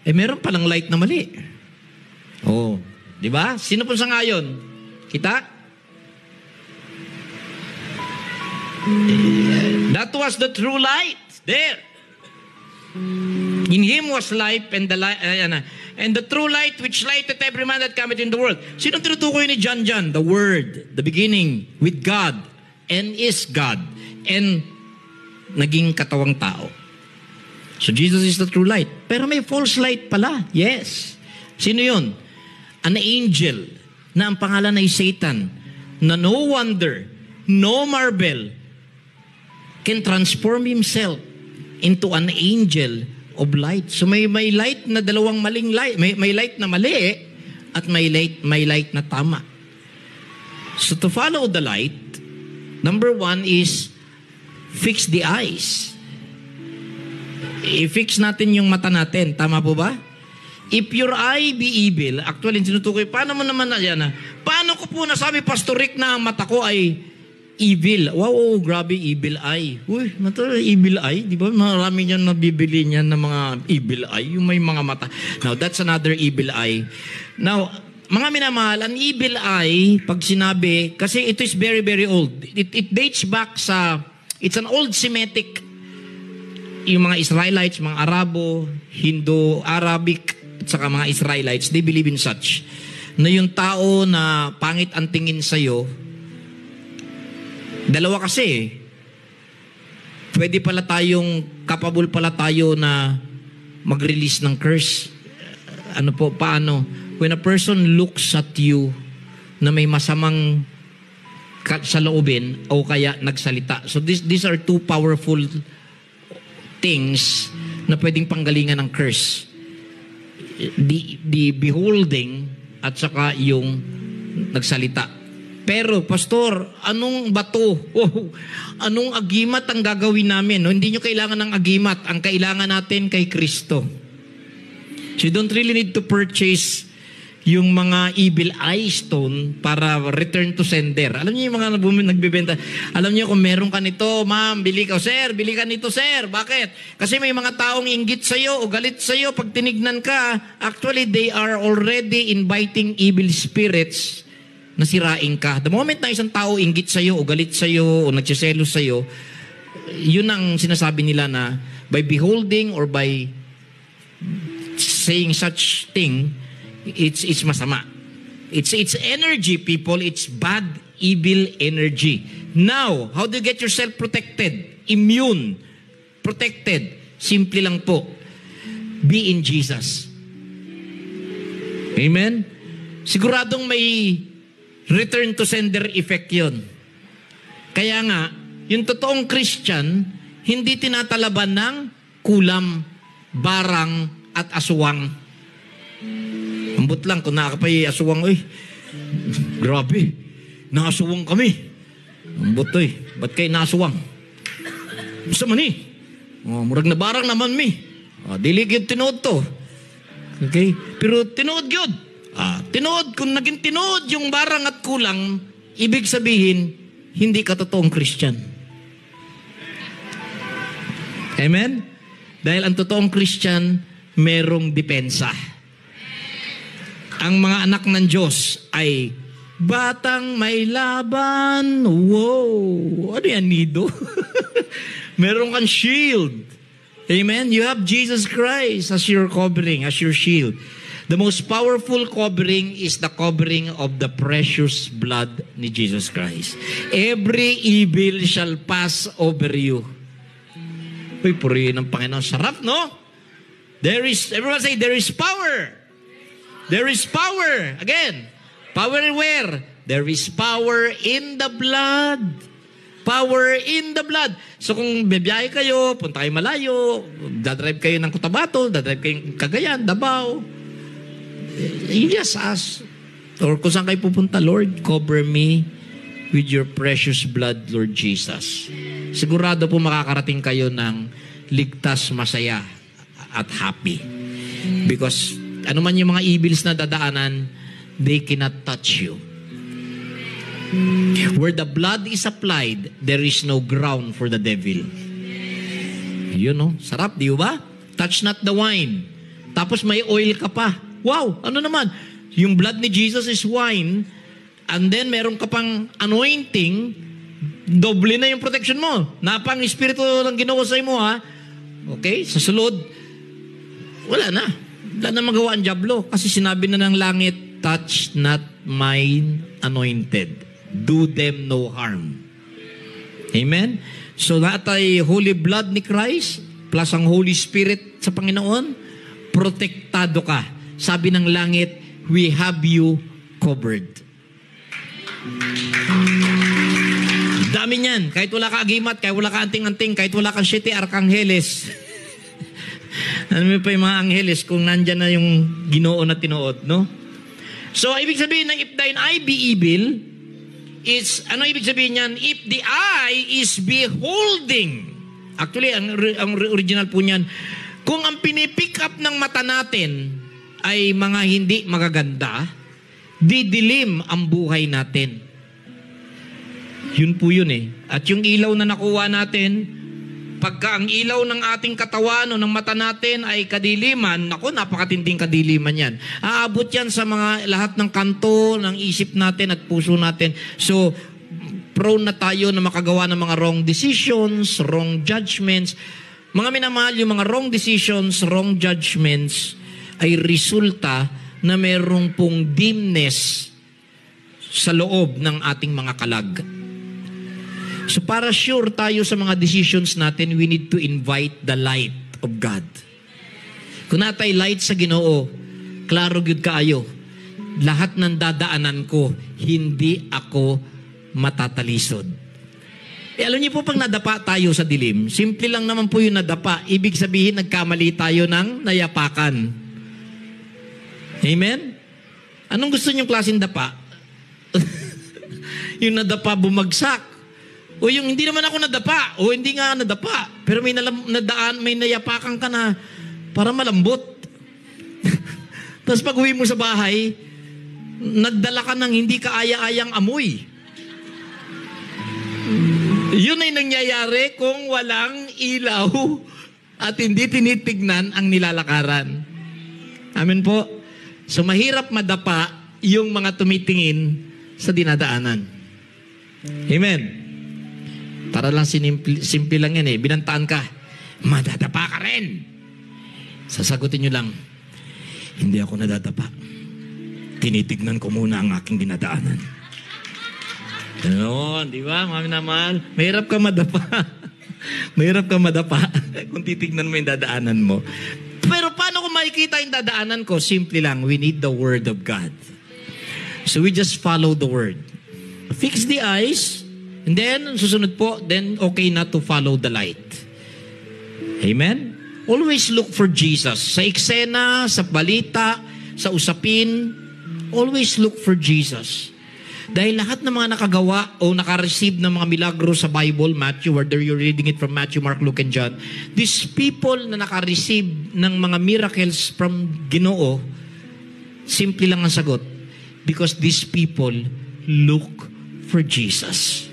meron palang light na mali. Oh, di ba? Sino po sa ngayon? Kita? That was the true light. There. In him was life, and the true light which lighteth every man that cometh in the world. Sino tinutukoy ni John? The Word, the beginning with God, and is God, and naging katawang tao. So Jesus is the true light. Pero may false light pala. Yes. Sino yun? An angel na ang pangalan ay Satan, na no wonder, no marvel, can transform himself into an angel of light. So may light na dalawang maling light. May light na mali at may light na tama. So to follow the light, number 1 is fix the eyes. I-fix natin yung mata natin. Tama po ba? If your eye be evil, actually, sinutukoy, paano mo naman na yan? Paano ko po nasabi, Pastor Rick, na ang mata ko ay evil? Wow, grabe, evil eye. Uy, evil eye? Di ba? Marami niyan nabibili niyan ng mga evil eye, yung may mga mata. Now, that's another evil eye. Now, mga minamahal, ang evil eye, pag sinabi, kasi it is very, very old. It dates back sa, it's an old Semitic, yung mga Israelites, mga Arabo, Hindu, Arabic, at saka mga Israelites, they believe in such. Na yung tao na pangit ang tingin sa'yo, dalawa kasi, pwede pala tayong, capable pala tayo na mag-release ng curse. Ano po, paano? When a person looks at you na may masamang saloobin o kaya nagsalita. So these are two powerful things na pwedeng panggalingan ng curse. The beholding at saka yung nagsalita. Pero, Pastor, anong bato? Oh, anong agimat ang gagawin namin? No, hindi nyo kailangan ng agimat. Ang kailangan natin kay Kristo. So you don't really need to purchase yung mga evil eye stone para return to sender. Alam niyo yung mga nagbebenta. Alam niyo kung meron ka nito, ma'am, bili ka. Sir, bili ka nito, sir. Bakit? Kasi may mga taong inggit sa'yo o galit sa'yo pag tinignan ka. Actually, they are already inviting evil spirits na sirain ka. The moment na isang tao inggit sa'yo o galit sa'yo o nagsiselos sa'yo, yun ang sinasabi nila na by beholding or by saying such thing, it's masama. It's energy, people. It's bad, evil energy. Now, how do you get yourself protected? Immune. Protected. Simple lang po. Be in Jesus. Amen? Siguradong may return to sender effect yun. Kaya nga, yung totoong Christian, hindi tinatalaban ng kulam, barang, at aswang. Ambot lang, kung nakakapay aswang, grabe, naaswang kami. Ambot, ba't kayo naaswang? Basta man murag na barang naman dilig yun tinood to. Okay? Pero tinood yun. Tinood, kung naging tinood yung barang at kulang, ibig sabihin, hindi ka totoong Christian. Amen? Dahil ang totoong Christian, merong depensa. Ang mga anak ng Diyos ay batang may laban. Wow! Ano yan, nido? Meron kang shield. Amen? You have Jesus Christ as your covering, as your shield. The most powerful covering is the covering of the precious blood ni Jesus Christ. Every evil shall pass over you. Uy, purihin ng Panginoon. Sarap, no? Everyone say, there is power. There is power. Again, power where? There is power in the blood. Power in the blood. So kung bibiyahe kayo, punta kayo malayo, dadrive kayo ng Cotabato, dadrive kayo ng Cagayan, Davao, you just ask, Or kung saan kayo pupunta, Lord, cover me with your precious blood, Lord Jesus. Sigurado po makakarating kayo ng ligtas, masaya, at happy. Because ano man yung mga evils na dadaanan, they cannot touch you. Where the blood is applied, there is no ground for the devil. Yun, no? Sarap, di ba? Touch not the wine. Tapos may oil ka pa. Wow, ano naman? Yung blood ni Jesus is wine, and then meron ka pang anointing, doble na yung protection mo. Napang espiritu lang ginawa sa mo, ha? Okay? Sa sulod, wala na. Wala na magawa ang diablo. Kasi sinabi na ng langit, touch not mine anointed. Do them no harm. Amen? So lahat ay holy blood ni Christ, plus ang Holy Spirit sa Panginoon, protektado ka. Sabi ng langit, we have you covered. Dami niyan. Kahit wala ka agimat, kahit wala ka anting-anting, kahit wala kang 7 arkangeles. Ano pa yung mga angeles kung nandyan na yung Ginoo na tinuot, no? So, ibig sabihin ng if thine eye be evil, it's, ano ibig sabihin niyan? If the eye is beholding. Actually, ang original po niyan, kung ang pinipick up ng mata natin ay mga hindi magaganda, didilim ang buhay natin. Yun po yun eh. At yung ilaw na nakuha natin, pagka ang ilaw ng ating katawan o ng mata natin ay kadiliman, naku, napakatinding kadiliman yan. Aabot yan sa mga lahat ng kanto ng isip natin at puso natin. So, prone na tayo na makagawa ng mga wrong decisions, wrong judgments. Mga minamahal, yung mga wrong decisions, wrong judgments ay resulta na merong pong dimness sa loob ng ating mga kalag. So para sure tayo sa mga decisions natin, we need to invite the light of God. Kung natay light sa Ginoo, klaro gyud kaayo. Lahat ng dadaanan ko, hindi ako matatalisod. Alam niyo po, pag nadapa tayo sa dilim, simple lang naman po yung nadapa. Ibig sabihin, nagkamali tayo ng nayapakan. Amen? Anong gusto niyong klaseng dapa? Yung nadapa bumagsak. O yung hindi naman ako nadapa. O hindi nga nadapa. Pero may nayapakan ka na para malambot. Tapos pag uwi mo sa bahay, nagdala ka ng hindi kaaya-ayang amoy. Yun ay nangyayari kung walang ilaw at hindi tinitignan ang nilalakaran. Amen po. So mahirap madapa yung mga tumitingin sa dinadaanan. Amen. Para lang simple lang yan eh. Binantaan ka, madadapa ka rin. Sasagutin nyo lang, hindi ako nadadapa. Tinitignan ko muna ang aking dinadaanan. Ganoon, di ba? Mami naman, mahirap ka madapa. Mahirap ka madapa kung titignan mo yung dadaanan mo. Pero paano ko makikita yung dadaanan ko? Simple lang, we need the Word of God. So we just follow the Word. Fix the eyes, and then, susunod po, then okay na to follow the light. Amen? Always look for Jesus. Sa eksena, sa balita, sa usapin, always look for Jesus. Dahil lahat ng mga nakagawa o nakareceive ng mga milagro sa Bible, Matthew, whether you're reading it from Matthew, Mark, Luke, and John, these people na nakareceive ng mga miracles from Ginoo, simple lang ang sagot. Because these people look for Jesus.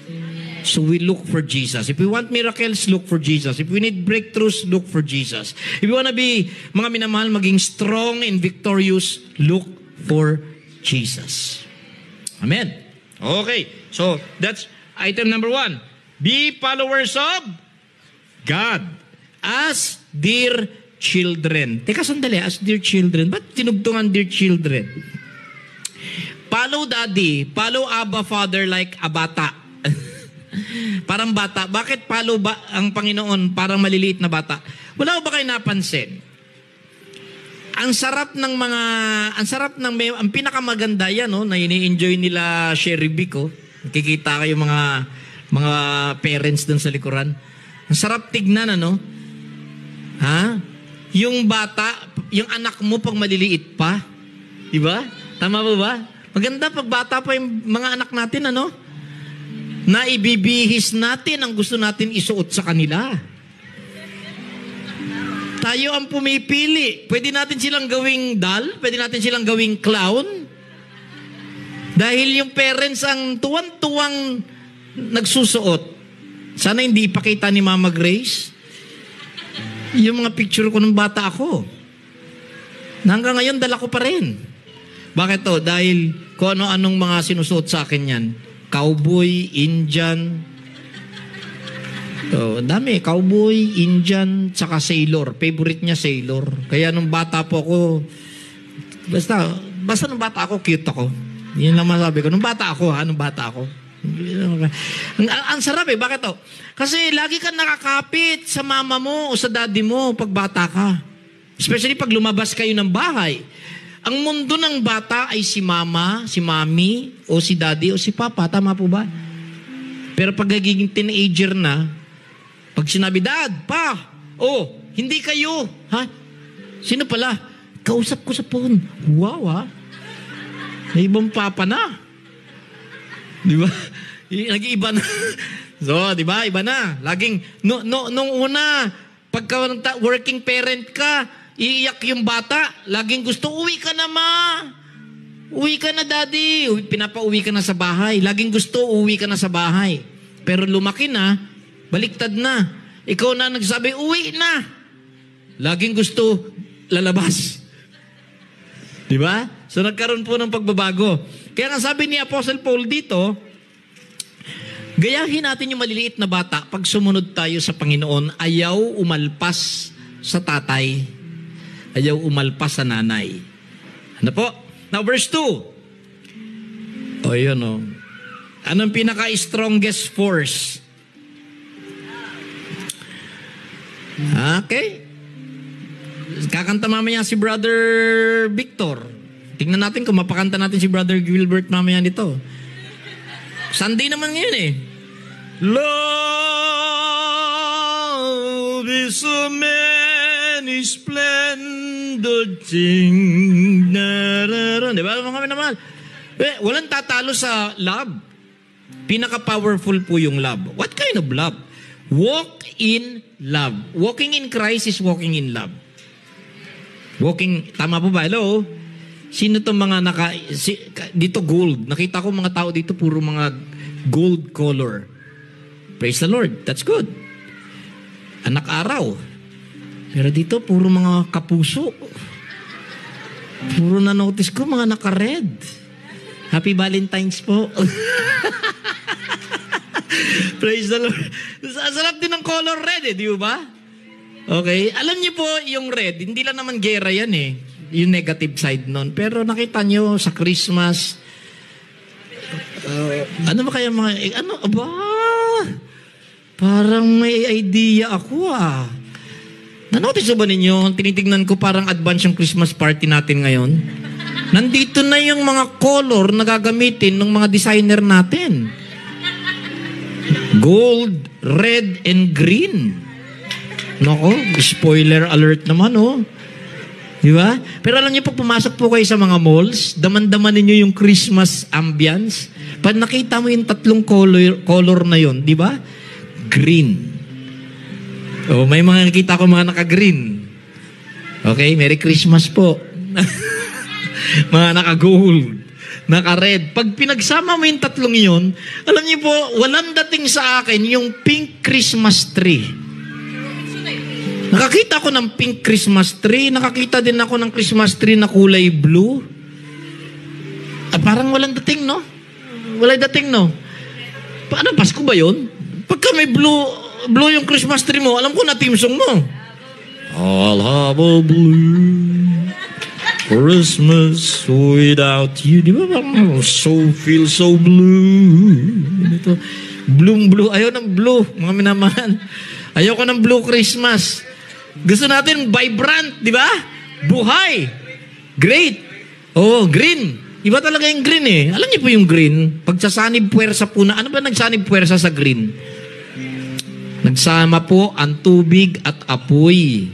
So we look for Jesus. If we want miracles, look for Jesus. If we need breakthroughs, look for Jesus. If we want to be, mga minamahal, maging strong and victorious, look for Jesus. Amen. Okay. So that's item number 1. Be followers of God as dear children. Teka sandali, as dear children. Ba't tinugtungan dear children? Follow daddy, follow Abba Father like a bata. Parang bata. Bakit follow ba ang Panginoon parang maliliit na bata? Wala ba kayo napansin? Ang sarap ng ang pinakamaganda yan, no, na ini-enjoy nila Sherry Vic, oh. Nakikita kayo mga parents dun sa likuran. Ang sarap tignan, ano? Ha? Yung bata, yung anak mo pag maliliit pa, di ba? Tama ba ba? Maganda pag bata pa yung mga anak natin, ano? Na ibibihis natin ang gusto natin isuot sa kanila. Tayo ang pumipili. Pwede natin silang gawing doll, pwede natin silang gawing clown. Dahil yung parents ang tuwan-tuwang nagsusuot. Sana hindi ipakita ni Mama Grace yung mga picture ko nung bata ako. Hanggang ngayon, dala ko pa rin. Bakit to? Dahil kung ano-anong mga sinusuot sa akin yan. Cowboy, Indian. Dami. Cowboy, Indian, tsaka sailor. Favorite niya sailor. Kaya nung bata po ako, basta nung bata ako, cute ako. Yan lang masabi ko. Nung bata ako. Ang sarap eh. Bakit to? Kasi lagi ka nakakapit sa mama mo o sa daddy mo pag bata ka. Especially pag lumabas kayo ng bahay. Ang mundo ng bata ay si mama, si mami, o si daddy, o si papa. Tama po ba? Pero pag nagiging teenager na, pag sinabi, Dad, Pa, hindi kayo. Ha? Sino pala? Kausap ko sa phone. Wow, ha? May ibang papa na. Di ba? Nag-iiba na. So, di ba? Iba na. Laging, nung una, pagka working parent ka, iiyak yung bata, laging gusto, uwi ka na, Ma. Uwi ka na, Daddy. Pinapauwi ka na sa bahay. Laging gusto, uwi ka na sa bahay. Pero lumaki na, baliktad na. Ikaw na nagsabi, uwi na. Laging gusto, lalabas. Di ba? So nagkaroon po ng pagbabago. Kaya nga sabi ni Apostle Paul dito, gayahin natin yung maliliit na bata pag sumunod tayo sa Panginoon, ayaw umalpas sa tatay. Ayaw umalpas sa nanay. Ano po? Now, verse 2. Yun o. Anong pinaka-strongest force? Okay. Kakanta mamaya si Brother Victor. Tingnan natin kung mapakanta natin si Brother Gilbert mamaya nito. Sunday naman ngayon eh. Love is a many splendid thing. Di ba? Mga naman. Walang tatalo sa love. Pinaka-powerful po yung love. What kind of love? Walk in love. Walking in Christ is walking in love. Tama po ba? Hello? Sino itong mga dito gold. Nakita ko mga tao dito puro mga gold color. Praise the Lord. That's good. Anak araw. Pero dito puro mga kapuso. Puro na notice ko mga naka-red. Happy Valentine's po. Praise the Lord. Sarap din ng color red di ba? Okay. Alam niyo po yung red, hindi lang naman gera yan eh. Yung negative side nun. Pero nakita nyo sa Christmas, ano ba kaya mga, parang may idea ako Nanotice ba ninyo, tinitignan ko parang advance yung Christmas party natin ngayon? Nandito na yung mga color na gagamitin ng mga designer natin. Gold, red, and green. Nako, spoiler alert naman Di ba? Pero alam niyo, pag pumasok po kayo sa mga malls, daman-daman ninyo yung Christmas ambience. Pag nakita mo yung tatlong color na yon, di ba? Green. May mga nakita ko mga naka-green. Okay, Merry Christmas po. Mga naka-gold, naka-red. Pag pinagsama mo yung tatlong yon, alam niyo po, walang dating sa akin yung pink Christmas tree. Nakakita ko ng pink Christmas tree. Nakakita din ako ng Christmas tree na kulay blue. Parang walang dating, no? Walang dating, no? Paano, Pasko ba yun? Pagka may blue yung Christmas tree mo, alam ko na team song mo. I'll have a blue Christmas without you. Di ba parang feel so blue? Blue. Ayaw ng blue, mga minamahal. Ayaw ko ng blue Christmas. Gusto natin vibrant, di ba? Buhay. Great. Green. Iba talaga yung green eh. Alam niyo po yung green? Pagsasanib puwersa po na, ano ba nagsanib puwersa sa green? Nagsama po ang tubig at apoy.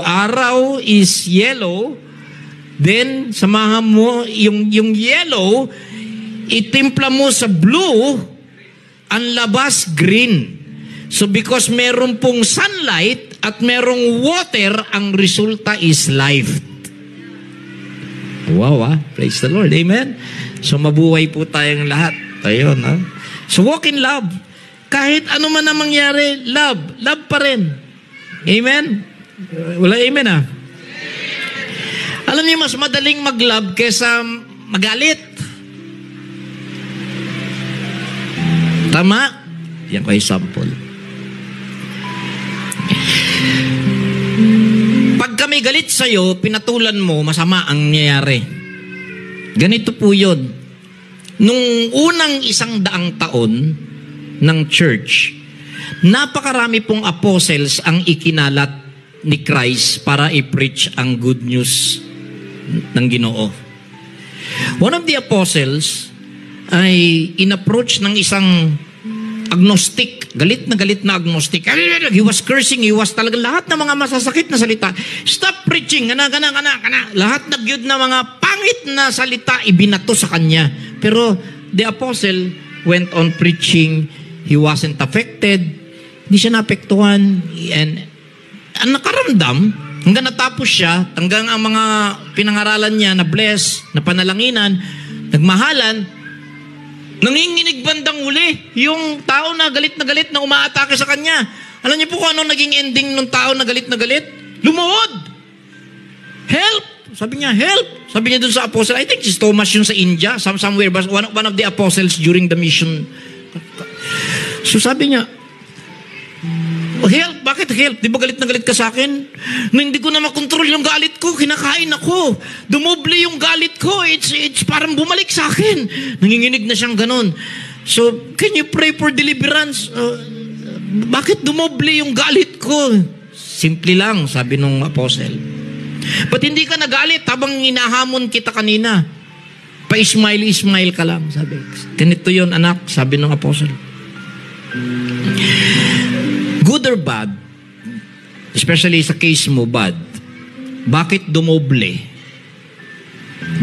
Araw is yellow, Then, samahan mo yung yellow, itimpla mo sa blue, ang labas green. So because meron pong sunlight at merong water, ang resulta is life. Wow, praise the Lord. Amen? So mabuhay po tayong lahat. Ayun, ha? So walk in love. Kahit ano man ang mangyari, love. Love pa rin. Amen? Wala amen, ha? Alam niyo, mas madaling mag-love kesa magalit. Tama? Yan ko example. Pag kami galit sa'yo, pinatulan mo, masama ang nangyayari. Ganito po yun. Nung unang 100 taon ng church, napakarami pong apostles ang ikinalat ni Christ para i-preach ang good news ng Ginoo. One of the apostles ay in-approach ng isang agnostic, galit na agnostic. He was cursing, he was talaga lahat ng mga masasakit na salita. Stop preaching, kana. Lahat nagyud na mga pangit na salita ibinato sa kanya. Pero the apostle went on preaching. He wasn't affected. Hindi siya naapektuhan. And ang nakaramdam, hanggang natapos siya, hanggang ang mga pinangaralan niya na bless, na panalanginan, nagmahalan, nanginginig bandang uli yung tao na galit na umaatake sa kanya. Alam niyo po kung anong naging ending ng tao na galit? Lumuhod! Help! Sabi niya, help! Sabi niya dun sa apostle, I think si Thomas yun sa India, somewhere, one of the apostles during the mission. So sabi niya, help? Bakit help? Di ba galit na galit ka sa akin? No, hindi ko na makontrol yung galit ko. Kinakain ako. Dumoble yung galit ko. It's parang bumalik sa akin. Nanginginig na siyang ganon. So, can you pray for deliverance? Bakit dumoble yung galit ko? Simple lang, sabi nung apostle. Ba't hindi ka nagalit habang hinahamon kita kanina? Pa-smile ka lang, sabi. Ganito yun, anak, sabi nung apostle. Good or bad, especially sa case mo, bad, bakit dumoble?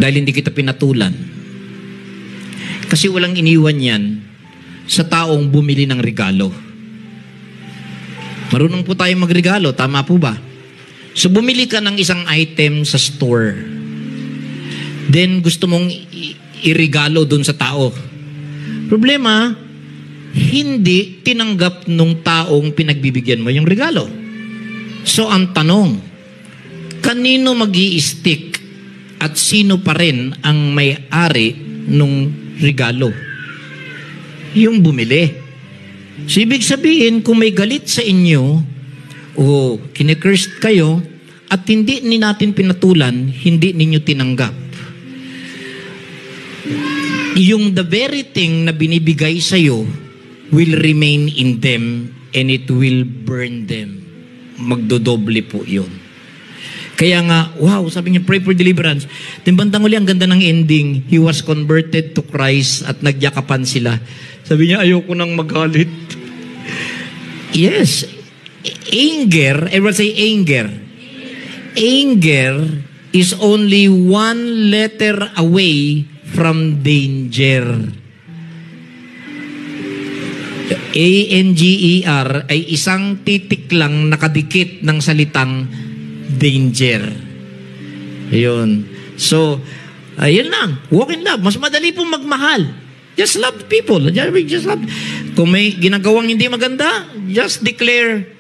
Dahil hindi kita pinatulan. Kasi walang iniwan yan sa taong bumili ng regalo. Marunong po tayo magregalo, tama po ba? So bumili ka ng isang item sa store. Then gusto mong iregalo dun sa tao. Problema, hindi tinanggap nung taong pinagbibigyan mo yung regalo. So ang tanong, kanino mag-i-stick at sino pa rin ang may-ari nung regalo? Yung bumili. So ibig sabihin, kung may galit sa inyo o kine-cursed kayo at hindi ni natin pinatulan, hindi ninyo tinanggap. Yung the very thing na binibigay sa'yo will remain in them and it will burn them. Magdodoble po yun. Kaya nga, wow, sabi niya, pray for deliverance. Then bandang uli, ang ganda ng ending. He was converted to Christ at nagyakapan sila. Sabi niya, ayoko nang magalit. Yes. Anger, everyone say anger. Anger is only one letter away from danger. A-N-G-E-R ay isang titik lang nakadikit ng salitang danger. Ayun. So, ayun lang. Walk in love. Mas madali pong magmahal. Just love people. Just love. Kung may ginagawang hindi maganda, just declare,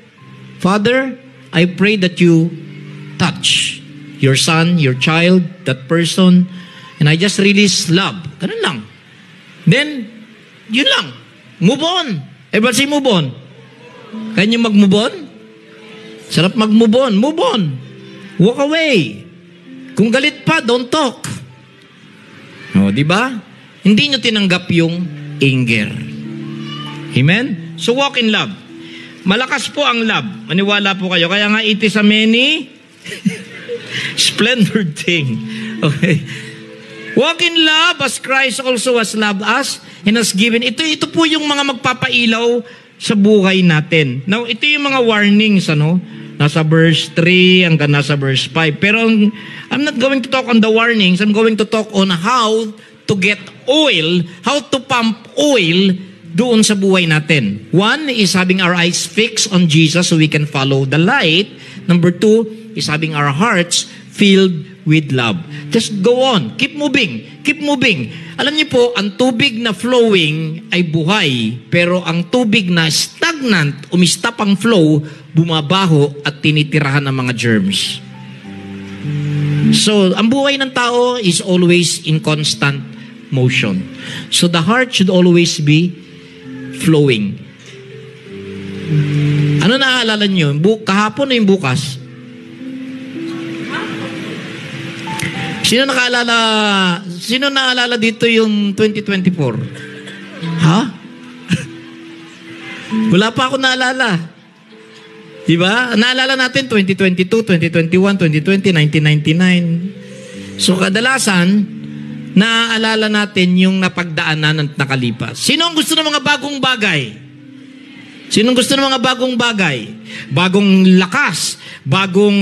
Father, I pray that you touch your son, your child, that person, and I just release love. Ganun lang. Then, yun lang. Move on. Everybody say move on. Kaya nyo mag-move on? Sarap mag-move on. Move on. Walk away. Kung galit pa, don't talk. O, di ba? Hindi nyo tinanggap yung anger. Amen? So walk in love. Malakas po ang love. Maniwala po kayo. Kaya nga, it is a many splendid thing. Okay? Walk in love as Christ also has loved us and has given. Ito po yung mga magpapailaw sa buhay natin. Now, ito yung mga warnings, ano? Nasa verse 3 hanggang nasa verse 5. Pero I'm not going to talk on the warnings. I'm going to talk on how to get oil, how to pump oil doon sa buhay natin. One is having our eyes fixed on Jesus so we can follow the light. Number two is having our hearts filled with love. Just go on. Keep moving. Keep moving. Alam niyo po, ang tubig na flowing ay buhay, pero ang tubig na stagnant, umistap ang flow, bumabaho at tinitirahan ng mga germs. So, ang buhay ng tao is always in constant motion. So, the heart should always be flowing. Ano naaalala niyo? Kahapon na yung bukas. Sino naalala dito yung 2024? Ha? Wala pa ako naalala. Diba? Naalala natin 2022, 2021, 2020, 1999. So kadalasan, naaalala natin yung napagdaanan at nakalipas. Sino ang gusto ng mga bagong bagay? Sino ang gusto ng mga bagong bagay? Bagong lakas, bagong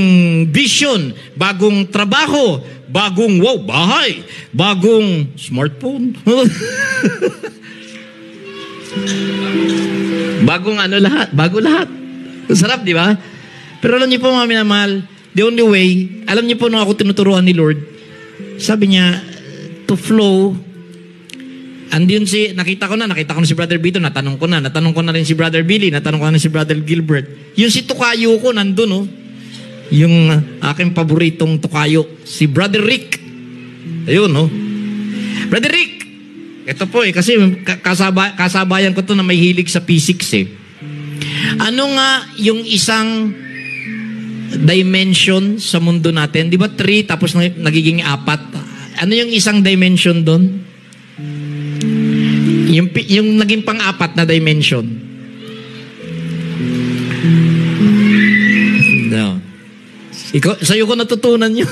vision, bagong trabaho, bagong bahay, bagong smartphone. Bagong lahat, bago lahat. Sarap, di ba? Pero alam niyo po mga minamahal, the only way, alam niyo po nung ako tinuturuan ni Lord, sabi niya, to flow, andun nakita ko na si Brother Vito, natanong ko na rin si Brother Billy, natanong ko na si Brother Gilbert. Yung si Tukayo ko, nandun, oh. Yung aking paboritong tukayo, si Brother Rick. Ayun, no? Brother Rick! Ito po kasi kasabayan ko to na may hilig sa physics eh. Ano nga yung isang dimension sa mundo natin? Di ba 3 tapos nagiging 4? Ano yung isang dimension doon? Yung naging pang-4 na dimension. No. Sa'yo ko natutunan yun.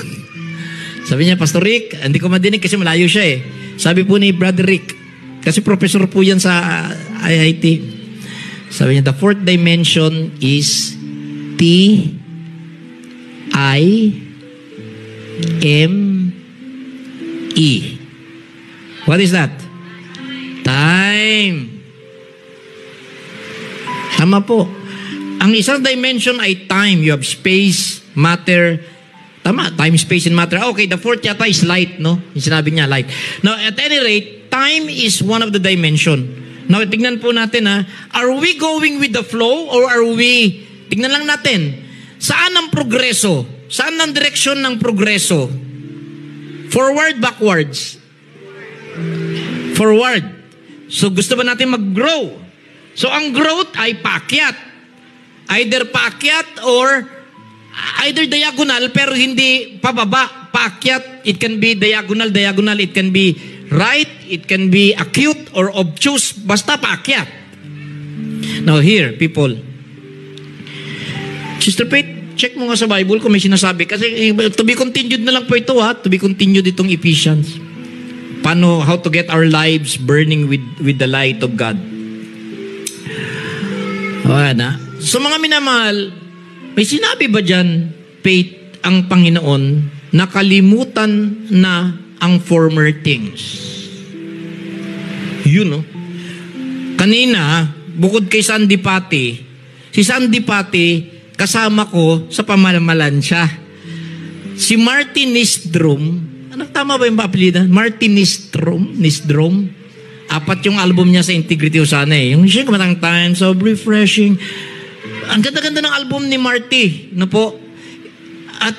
Sabi niya, Pastor Rick, hindi ko madinig kasi malayo siya eh. Sabi po ni Brother Rick, kasi professor po yan sa IIT. Sabi niya, the fourth dimension is T-I-M-E. What is that? Time. Tama po. Ang isang dimension ay time. You have space, matter. Tama, time, space, and matter. Okay, the fourth yata is light, no? Yung sinabi niya, light. Now, at any rate, time is one of the dimension. Now, tignan po natin, ha? Are we going with the flow or are we... Tignan lang natin. Saan ang progreso? Saan ang direksyon ng progreso? Forward, backwards? Forward. So, gusto ba natin mag-grow? So, ang growth ay paakyat. Either paakyat or either diagonal pero hindi pababa. Paakyat, it can be diagonal. It can be right, it can be acute or obtuse. Basta paakyat. Now here, people. Sister Faith, check mo nga sa Bible kung may sinasabi. Kasi to be continued na lang po ito, ha? To be continued itong Ephesians. How to get our lives burning with the light of God. Na. So mga minamahal, may sinabi ba dyan, Faith, ang Panginoon, nakalimutan na ang former things? Yun, no? Kanina, bukod kay Sandy Pati, si Sandy Pati, kasama ko sa pamamalansya. Si Martin Nistrom, tama ba yung apelyidan? Martin Nistrom. 4 yung album niya sa Integrity Osana eh. Yung siya kamatang Times of Refreshing. Ang ganda-ganda ng album ni Marty. No po? At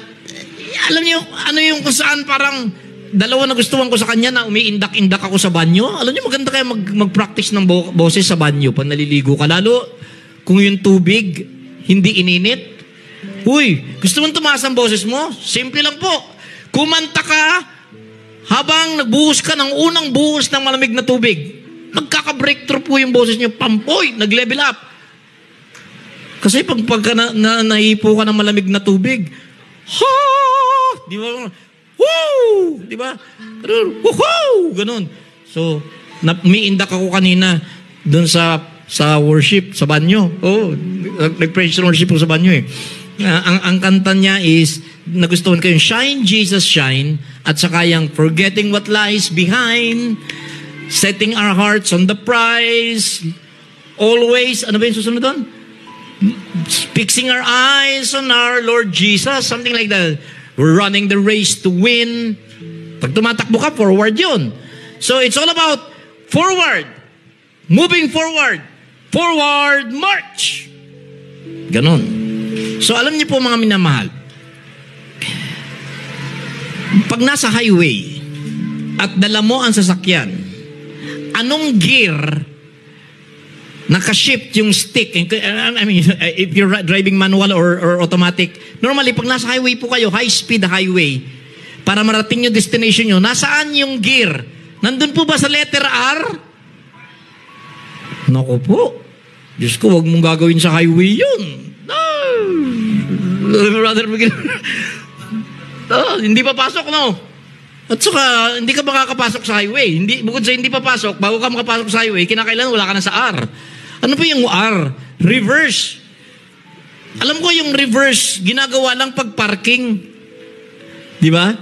alam niyo, ano yung kung saan parang dalawa na gustuhan ko sa kanya na umiindak-indak ako sa banyo. Alam niyo, maganda kaya mag-practice ng boses sa banyo pag naliligo ka. Lalo kung yung tubig hindi ininit. Uy, gusto mong tumaas ang boses mo? Simple lang po. Kumanta ka habang nagbuhos ka ng unang buhos ng malamig na tubig. Magkaka-breakthrough po yung boses niyo. Pampoy, nag-level up. Kasi pagka naipo ka ng malamig na tubig, ha! Di ba? Woo! Di ba? Woohoo! Ganun. So, umiindak ako kanina doon sa worship, sa banyo. Oh, nag-praise worship ko sa banyo eh. Ang kanta niya is, nagustuhan ko yung Shine, Jesus, Shine, at saka yung Forgetting What Lies Behind, Setting Our Hearts on the Prize, Always, ano ba yung susunod doon? Fixing our eyes on our Lord Jesus, something like that. We're running the race to win. Pag tumatakbo ka, forward yun. So it's all about forward, moving forward, forward march. Ganon. So alam niyo po mga minamahal, pag nasa highway at dala mo ang sasakyan, anong gear naka-shift yung stick? I mean, if you're driving manual or automatic, normally pag nasa highway po kayo, high-speed highway, para marating yung destination nyo, nasaan yung gear? Nandun po ba sa letter R? Naku po. Diyos ko, huwag mong gagawin sa highway yun. Rather, hindi pa pasok, no? At saka, hindi ka makakapasok sa highway. Bukod sa hindi papasok, bago ka makapasok sa highway, kinakailan wala ka na sa R. Ano po yung R? Reverse. Alam ko yung reverse, ginagawa lang pag parking. Di ba?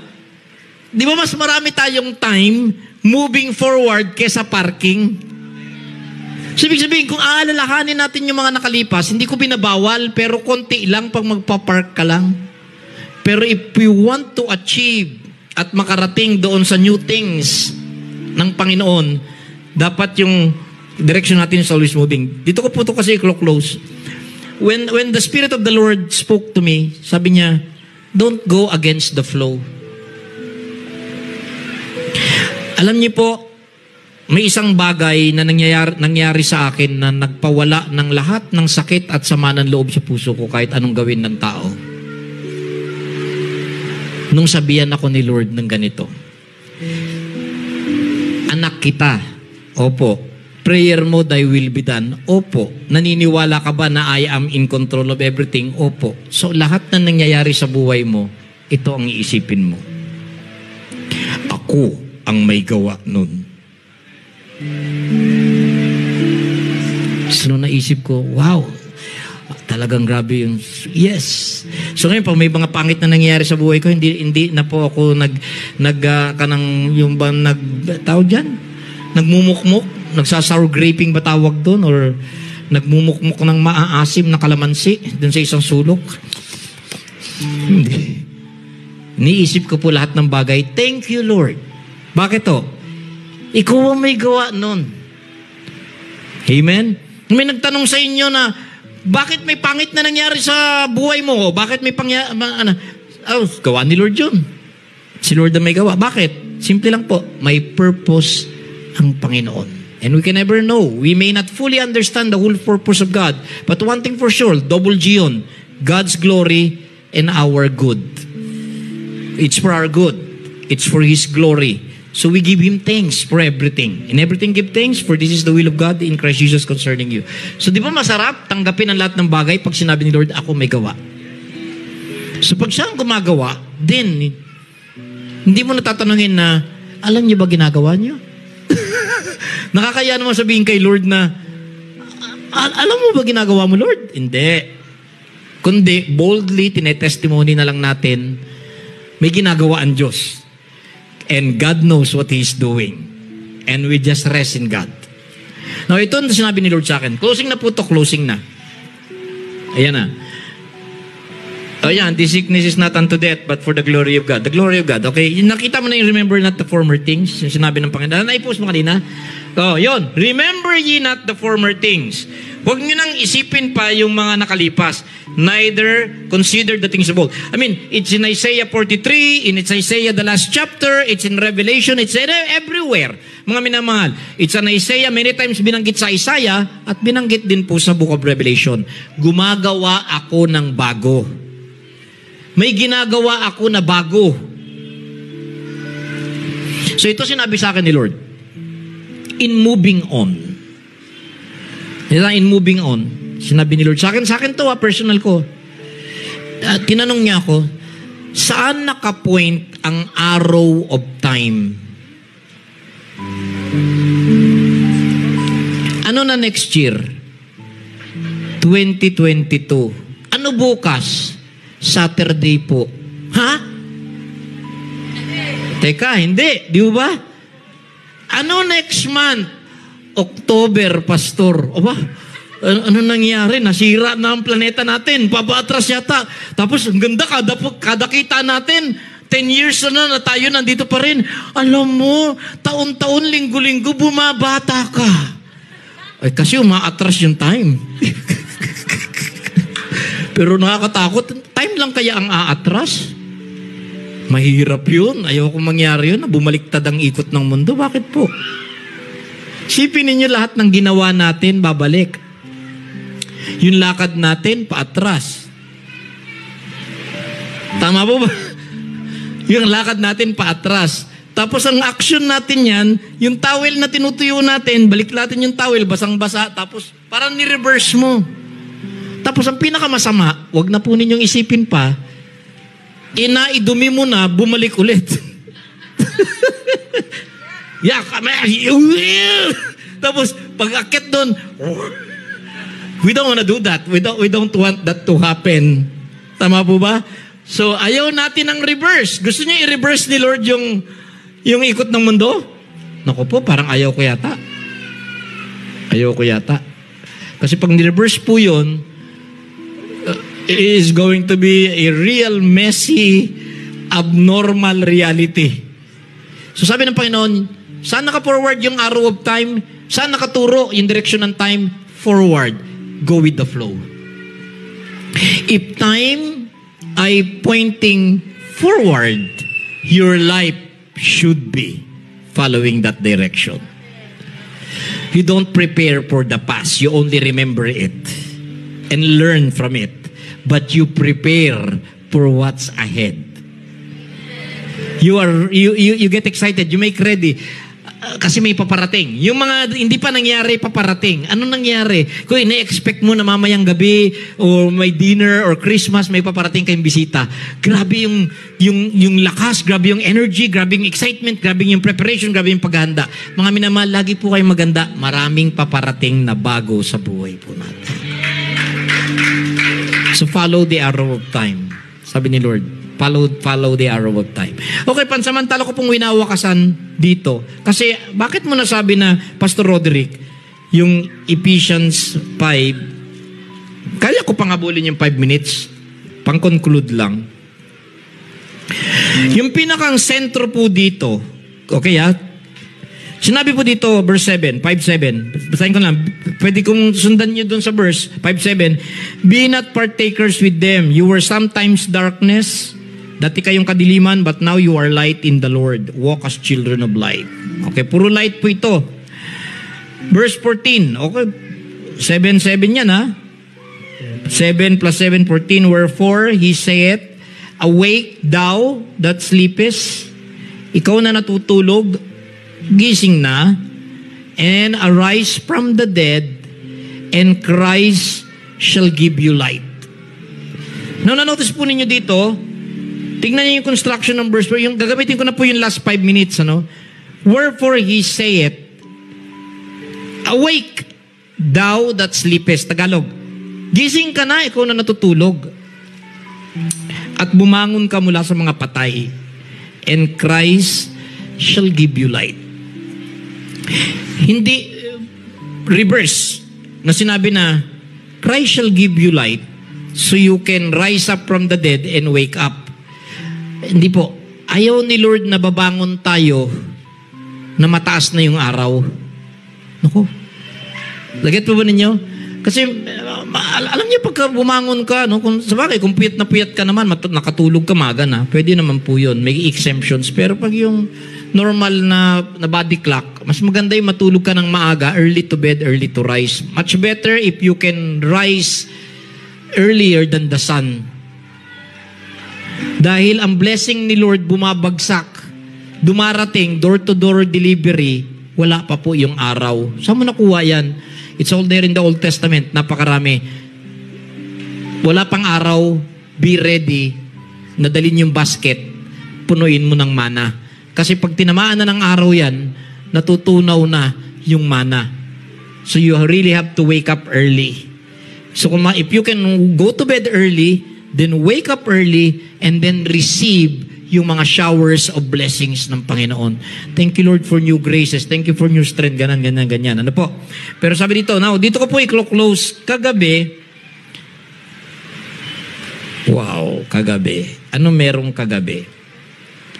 Di ba mas marami tayong time moving forward kesa parking? So, ibig sabihin, kung aalalahanin natin yung mga nakalipas, hindi ko binabawal, pero konti lang pag magpa-park ka lang. Pero if we want to achieve at makarating doon sa new things ng Panginoon, dapat yung direction natin is always moving. Dito ko po ito kasi close. When the Spirit of the Lord spoke to me, sabi niya, don't go against the flow. Alam niyo po, may isang bagay na nangyari sa akin na nagpawala ng lahat ng sakit at sama ng loob sa puso ko kahit anong gawin ng tao. Nung sabihan ako ni Lord ng ganito, anak kita, opo, prayer mo, thy will be done, opo, naniniwala ka ba na I am in control of everything? Opo. So lahat na nangyayari sa buhay mo, ito ang iisipin mo. Ako ang may gawa nun. So naisip ko, wow, talagang grabe yung yes. So ngayon, pag may mga pangit na nangyayari sa buhay ko, hindi na po ako tawag dyan? Nagmumukmuk, nagsasour graping ba tawag doon? Or nagmumukmuk ng maaasim na kalamansi doon sa isang sulok? Hindi. Niisip ko po lahat ng bagay. Thank you, Lord. Bakit to? Ikaw ang may gawa nun. Amen? May nagtanong sa inyo na, bakit may pangit na nangyari sa buhay mo? Bakit may gawa ni Lord yun. Si Lord ang may gawa. Bakit? Simple lang po. May purpose ang Panginoon. And we can never know. We may not fully understand the whole purpose of God. But one thing for sure, double G yun, God's glory and our good. It's for our good. It's for His glory. So we give Him thanks for everything. In everything give thanks, for this is the will of God in Christ Jesus concerning you. So di ba masarap tanggapin ang lahat ng bagay pag sinabi ni Lord, ako may gawa. So pag siya ang gumagawa, then, hindi mo natatanungin na, alam niyo ba ginagawa niyo? Nakakaya naman sabihin kay Lord na, alam mo ba ginagawa mo, Lord? Hindi. Kundi, boldly, tinetestimony na lang natin, may ginagawa ang Diyos. And God knows what He's doing. And we just rest in God. Now, ito ang sinabi ni Lord sa akin. Closing na po to, closing na. Ayan na. Ayan, this sickness is not unto death, but for the glory of God. The glory of God, okay? Nakita mo na yung remember not the former things, yung sinabi ng Panginoon. Na-post mo kanina? Oh, yun. Remember ye not the former things. Huwag nyo nang isipin pa yung mga nakalipas. Neither consider the things of old. I mean, it's in Isaiah 43, it's Isaiah the last chapter, it's in Revelation, it's everywhere. Mga minamahal. It's in Isaiah, many times binanggit sa Isaiah, at binanggit din po sa Book of Revelation. Gumagawa ako ng bago. May ginagawa ako na bago. So ito sinabi sa akin ni Lord. In moving on. In moving on, sinabi ni Lord sa akin to, personal ko. Tinanong niya ako, saan nakapoint ang arrow of time? Ano na next year? 2022. Ano bukas? Saturday po. Ha? Teka, hindi. Di ba? Ano next month? October, Pastor. O ba? Ano nangyari? Nasira na ang planeta natin. Papaatras yata. Tapos, ang ganda, kada kita natin, 10 years na tayo nandito pa rin. Alam mo, taon-taon, linggo-linggo, bumabata ka. Ay, kasi umaatras yung time. Pero nakakatakot. Time lang kaya ang aatras? Mahirap yun. Ayaw kong mangyari yun na bumaliktad ang ikot ng mundo. Bakit po? Sipin ninyo lahat ng ginawa natin, babalik. Yung lakad natin, paatras. Tama po ba? Yung lakad natin, paatras. Tapos ang action natin yan, yung towel na tinutuyo natin, balik natin yung towel, basang-basa, tapos parang ni-reverse mo. Tapos ang pinakamasama, wag na po ninyong isipin pa, inaidumi mo na, bumalik ulit. Tapos, pag akit doon, we don't want to do that. We don't want that to happen. Tama po ba? So, ayaw natin ang reverse. Gusto niyo i-reverse ni Lord yung ikot ng mundo? Naku po, parang ayaw ko yata. Ayaw ko yata. Kasi pag ni-reverse po yun, it is going to be a real messy, abnormal reality. So sabi ng Panginoon, saan naka-forward yung arrow of time? Saan nakaturo yung direction ng time? Forward. Go with the flow. If time ay pointing forward, your life should be following that direction. You don't prepare for the past. You only remember it and learn from it. But you prepare for what's ahead. You get excited. You make ready. Kasi may paparating. Yung mga hindi pa nangyari, paparating. Ano nangyari? Kung ina-expect mo na mamayang gabi o may dinner or Christmas, may paparating kayong bisita. Grabe yung lakas, grabe yung energy, grabe yung excitement, grabe yung preparation, grabe yung paghahanda. Mga minamahal, lagi po kayong maganda. Maraming paparating na bago sa buhay po natin. So follow the arrow of time. Sabi ni Lord, follow the arrow of time. Okay, pansamantala ko pong winawakasan dito. Kasi bakit mo nasabi na, Pastor Roderick, yung Ephesians 5, kaya ko pang habulin yung 5 minutes, pang-conclude lang. Yung pinakang sentro po dito, okay sinabi po dito, verse 7, 5:7. Basahin ko lang. Pwede kong sundan nyo dun sa verse, 5:7. Be not partakers with them. You were sometimes darkness. Dati kayong kadiliman, but now you are light in the Lord. Walk as children of light. Okay, puro light po ito. Verse 14. Okay, 7:7 yan ha. 7 plus 7, 14. Wherefore, he saith, awake thou that sleepest. Ikaw na natutulog, gising na, and arise from the dead, and Christ shall give you light. Now, na-notice po ninyo dito, tingnan niyo yung construction ng verse, yung gagamitin ko na po yung last 5 minutes, Wherefore he saith, awake thou that sleepest. Tagalog, gising ka na, ikaw na natutulog, at bumangon ka mula sa mga patay, and Christ shall give you light. Hindi reverse na sinabi na Christ shall give you light so you can rise up from the dead and wake up. Hindi po. Ayaw ni Lord na babangon tayo na mataas na yung araw. Naku. Laget po ba ninyo? Kasi alam niyo pagka bumangon ka, kung sabagay, kung puyat na puyat ka naman, nakatulog ka maga na, pwede naman po yun. May exemptions. Pero pag yung normal na body clock, mas maganda yung matulog ka ng maaga, early to bed, early to rise. Much better if you can rise earlier than the sun. Dahil ang blessing ni Lord bumabagsak, dumarating, door-to-door delivery, wala pa po yung araw. Saan mo nakuha yan? It's all there in the Old Testament. Napakarami. Wala pang araw, be ready, nadalin yung basket, punuin mo ng mana. Kasi pag tinamaan na ng araw yan, natutunaw na yung mana. So you really have to wake up early. So if you can go to bed early, then wake up early, and then receive yung mga showers of blessings ng Panginoon. Thank you, Lord, for new graces. Thank you for new strength. Ganyan. Ano po? Pero sabi dito, now, dito ko po i-close. Kagabi, wow, kagabi. Ano merong kagabi?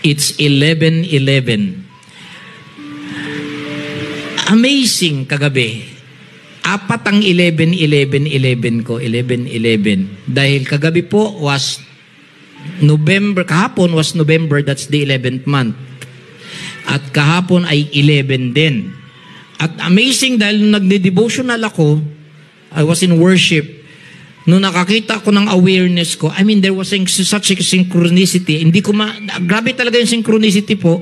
It's 11:11. Amazing kagabi. Apat ang 11 ko. 11. Dahil kagabi po was November, kahapon was November, that's the 11th month. At kahapon ay 11 din. At amazing dahil nung nagde-devotional ako, I was in worship, nung nakakita ko ng awareness ko, I mean, there was such a synchronicity. Grabe talaga yung synchronicity po.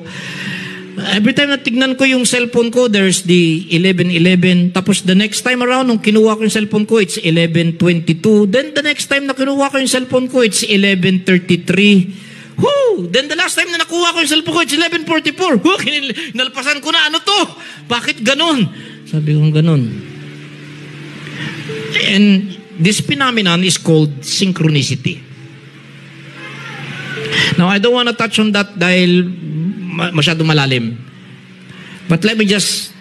Every time na tignan ko yung cellphone ko, there's the 11:11. Tapos the next time around, nung kinuha ko yung cellphone ko, it's 11:22. Then the next time na kinuha ko yung cellphone ko, it's 11:33. Whoo! Then the last time na nakuha ko yung cellphone ko, it's 11:44. Whoo! Nalpasan ko na, ano to? Bakit ganun? Sabi ko ganun. And this phenomenon is called synchronicity. Now, I don't want to touch on that dahil masyado malalim. But let me just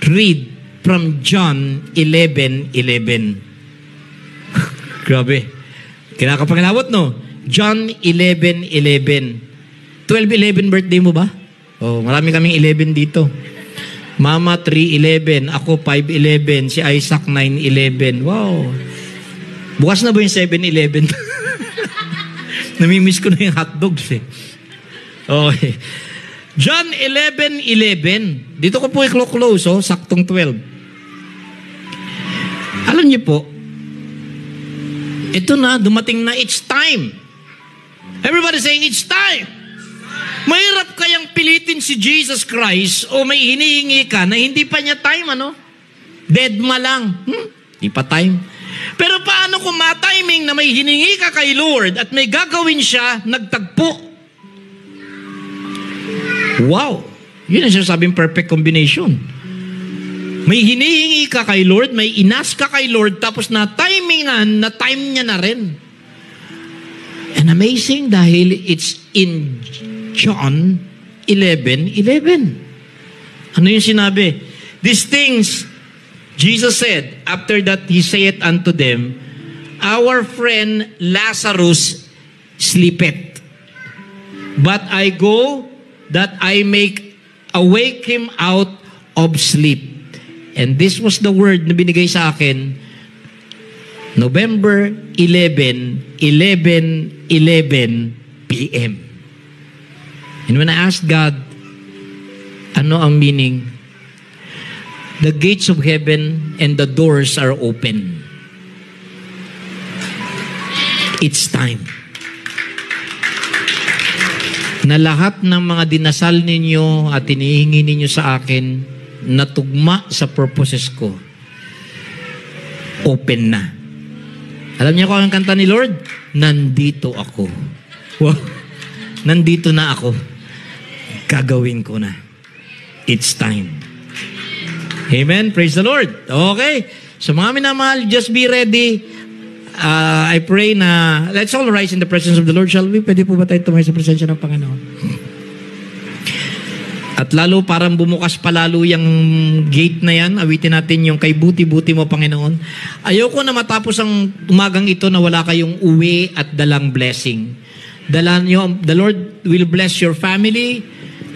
read from John 11:11. Grabe. Kinakapangilabot, no? John 11:11. 12:11 birthday mo ba? Oh, marami kaming 11 dito. Mama 3:11, ako 5:11, si Isaac 9:11. Wow. Bukas na ba yung 7-Eleven? Namimiss ko na yung hotdogs eh. Okay. John 11:11. Dito ko po i-close, saktong 12. Alam niyo po, ito na, dumating na, it's time. Everybody saying, it's time. Mahirap kayang pilitin si Jesus Christ o may hinihingi ka na hindi pa niya time, ano? Deadma lang. Hindi pa time. Pero paano kung ma-timing na may hiningi ka kay Lord at may gagawin siya, nagtagpo? Wow! Yun ang sinasabing perfect combination. May hinihingi ka kay Lord, may inas ka kay Lord, tapos na-timingan, na-time niya na rin. And amazing dahil it's in John 11:11. Ano yung sinabi? These things, Jesus said, after that He saith unto them, our friend Lazarus sleepeth, but I go that I make awake him out of sleep. And this was the word na binigay sa akin, November 11 p.m. And when I asked God, ano ang meaning? The gates of heaven and the doors are open. It's time. Na lahat ng mga dinasal ninyo at hinihingi ninyo sa akin na tugma sa purposes ko, open na. Alam niyo kung ang kanta ni Lord? Nandito ako. Wow. Nandito na ako. Gagawin ko na. It's time. Amen? Praise the Lord. Okay. So mga minamahal, just be ready. I pray na let's all rise in the presence of the Lord. Shall we? Pwede po ba tayo tumayo sa presensya ng Panginoon? At lalo parang bumukas pa lalo yung gate na yan. Awitin natin yung kay buti-buti mo, Panginoon. Ayoko na matapos ang umagang ito na wala kayong uwi at dalang blessing. The Lord will bless your family,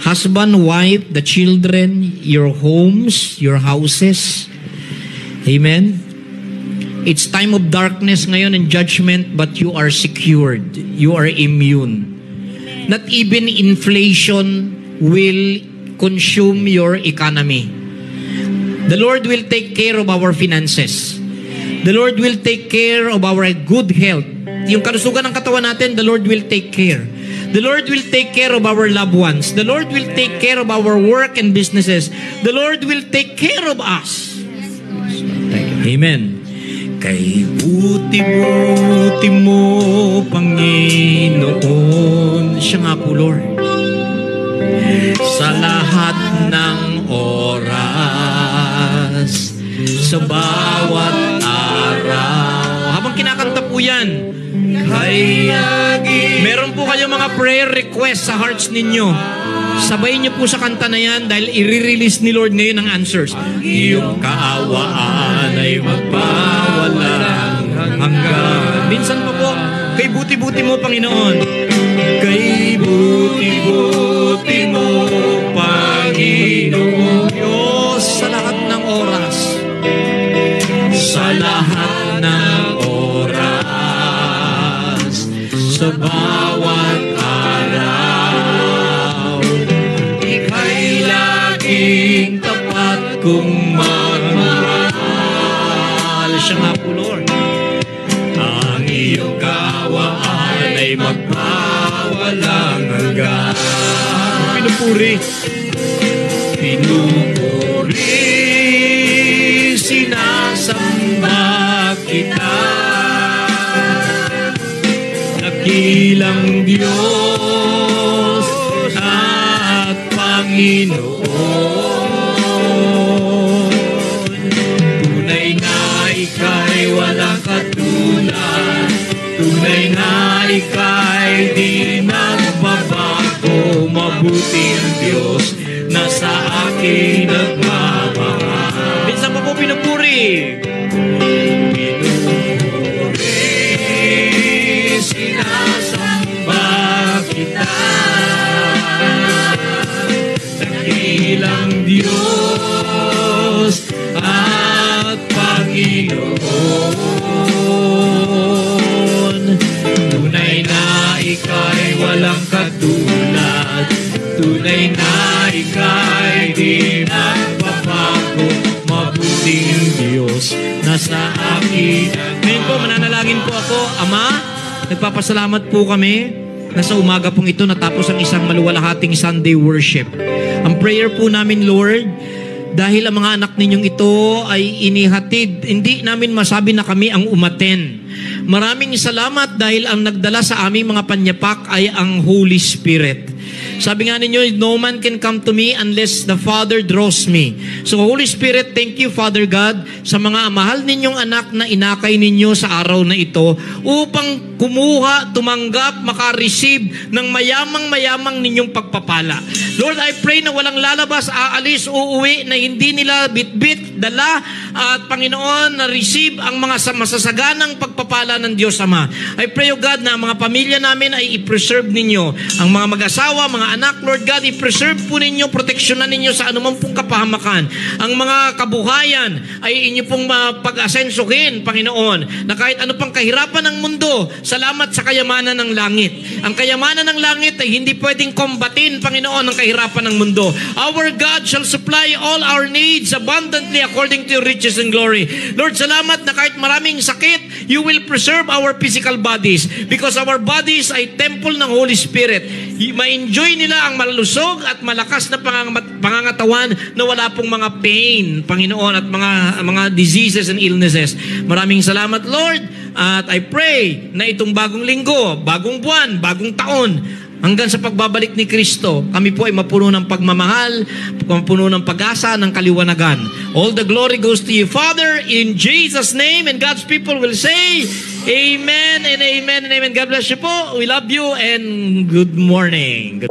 husband, wife, the children, your homes, your houses. Amen. It's time of darkness ngayon and judgment, but you are secured. You are immune. Amen. Not even inflation will consume your economy. The Lord will take care of our finances. The Lord will take care of our good health. Yung kalusugan ng katawan natin, the Lord will take care. The Lord will take care of our loved ones. The Lord will take care of our work and businesses. The Lord will take care of us. Amen. Kay buti-buti mo, Panginoon. Siya nga po, Lord. Sa lahat ng oras, sa bawat araw. Habang kinakanta po yan, Meron po kayo mga prayer requests sa hearts ninyo. Sabayin niyo po sa kanta na yan dahil i-release ni Lord ngayon ang answers. Iyong kaawaan ay magpawalang hanggan. Minsan pa po, kay buti-buti mo, Panginoon. Kay buti-buti mo, Panginoon. Diyos, sa lahat ng oras. Sa lahat ng oras. Sa bawat araw. Ika'y laging tapat kong magmahal. Siya nga po, Lord. Ang iyong kaawaan ay magpawalang hanggan. Pinupuri. Pinupuri. Sinasamba kita. Dakilang Diyos at Panginoon. Tunay na ika'y walang katulad. Tunay na ika'y di nagbabago. Mabuti ang Diyos na sa akin nagmamahal. Minsan pa po pinupuri. Pinupuri, sinasamba kita. Dakilang Diyos at Panginoon. Tunay na ika'y walang katulad. Tunay na ika'y di nagbabago. Mabuting Diyos na sa akin. Ngayon po, mananalangin po ako. Ama, nagpapasalamat po kami na sa umaga pong ito natapos ang isang maluwalhating Sunday worship. Ang prayer po namin, Lord, dahil ang mga anak ninyong ito ay inihatid, hindi namin masabi na kami ang umaten. Maraming salamat dahil ang nagdala sa aming mga panyapak ay ang Holy Spirit. Sabi nga ninyo, no man can come to me unless the Father draws me. So Holy Spirit, thank you, Father God, sa mga mahal ninyong anak na inakay ninyo sa araw na ito upang kumuha, tumanggap, makareceive ng mayamang-mayamang ninyong pagpapala. Lord, I pray na walang lalabas, aalis, uuwi, na hindi nila bitbit, dala, at Panginoon, na-receive ang mga masasaganang pagpapala ng Diyos Ama. I pray, O God, na ang mga pamilya namin ay i-preserve ninyo. Ang mga mag-asawa, mga anak, Lord God, i-preserve po ninyo, proteksyonan ninyo sa anumang pong kapahamakan. Ang mga kabuhayan ay inyo pong pag-asensuhin, Panginoon, na kahit ano pang kahirapan ng mundo, salamat sa kayamanan ng langit. Ang kayamanan ng langit ay hindi pwedeng kombatin, Panginoon, ang kahirapan ng mundo. Our God shall supply all our needs abundantly according to your riches and glory. Lord, salamat na kahit maraming sakit, you will preserve our physical bodies because our bodies ay temple ng Holy Spirit. Ma-enjoy nila ang malusog at malakas na pangangatawan na wala pong mga pain, Panginoon, at mga diseases and illnesses. Maraming salamat, Lord, at I pray na itong bagong linggo, bagong buwan, bagong taon, hanggang sa pagbabalik ni Kristo, kami po ay mapuno ng pagmamahal, mapuno ng pag-asa, ng kaliwanagan. All the glory goes to you, Father, in Jesus' name, and God's people will say, Amen and amen and amen. God bless you po. We love you and good morning.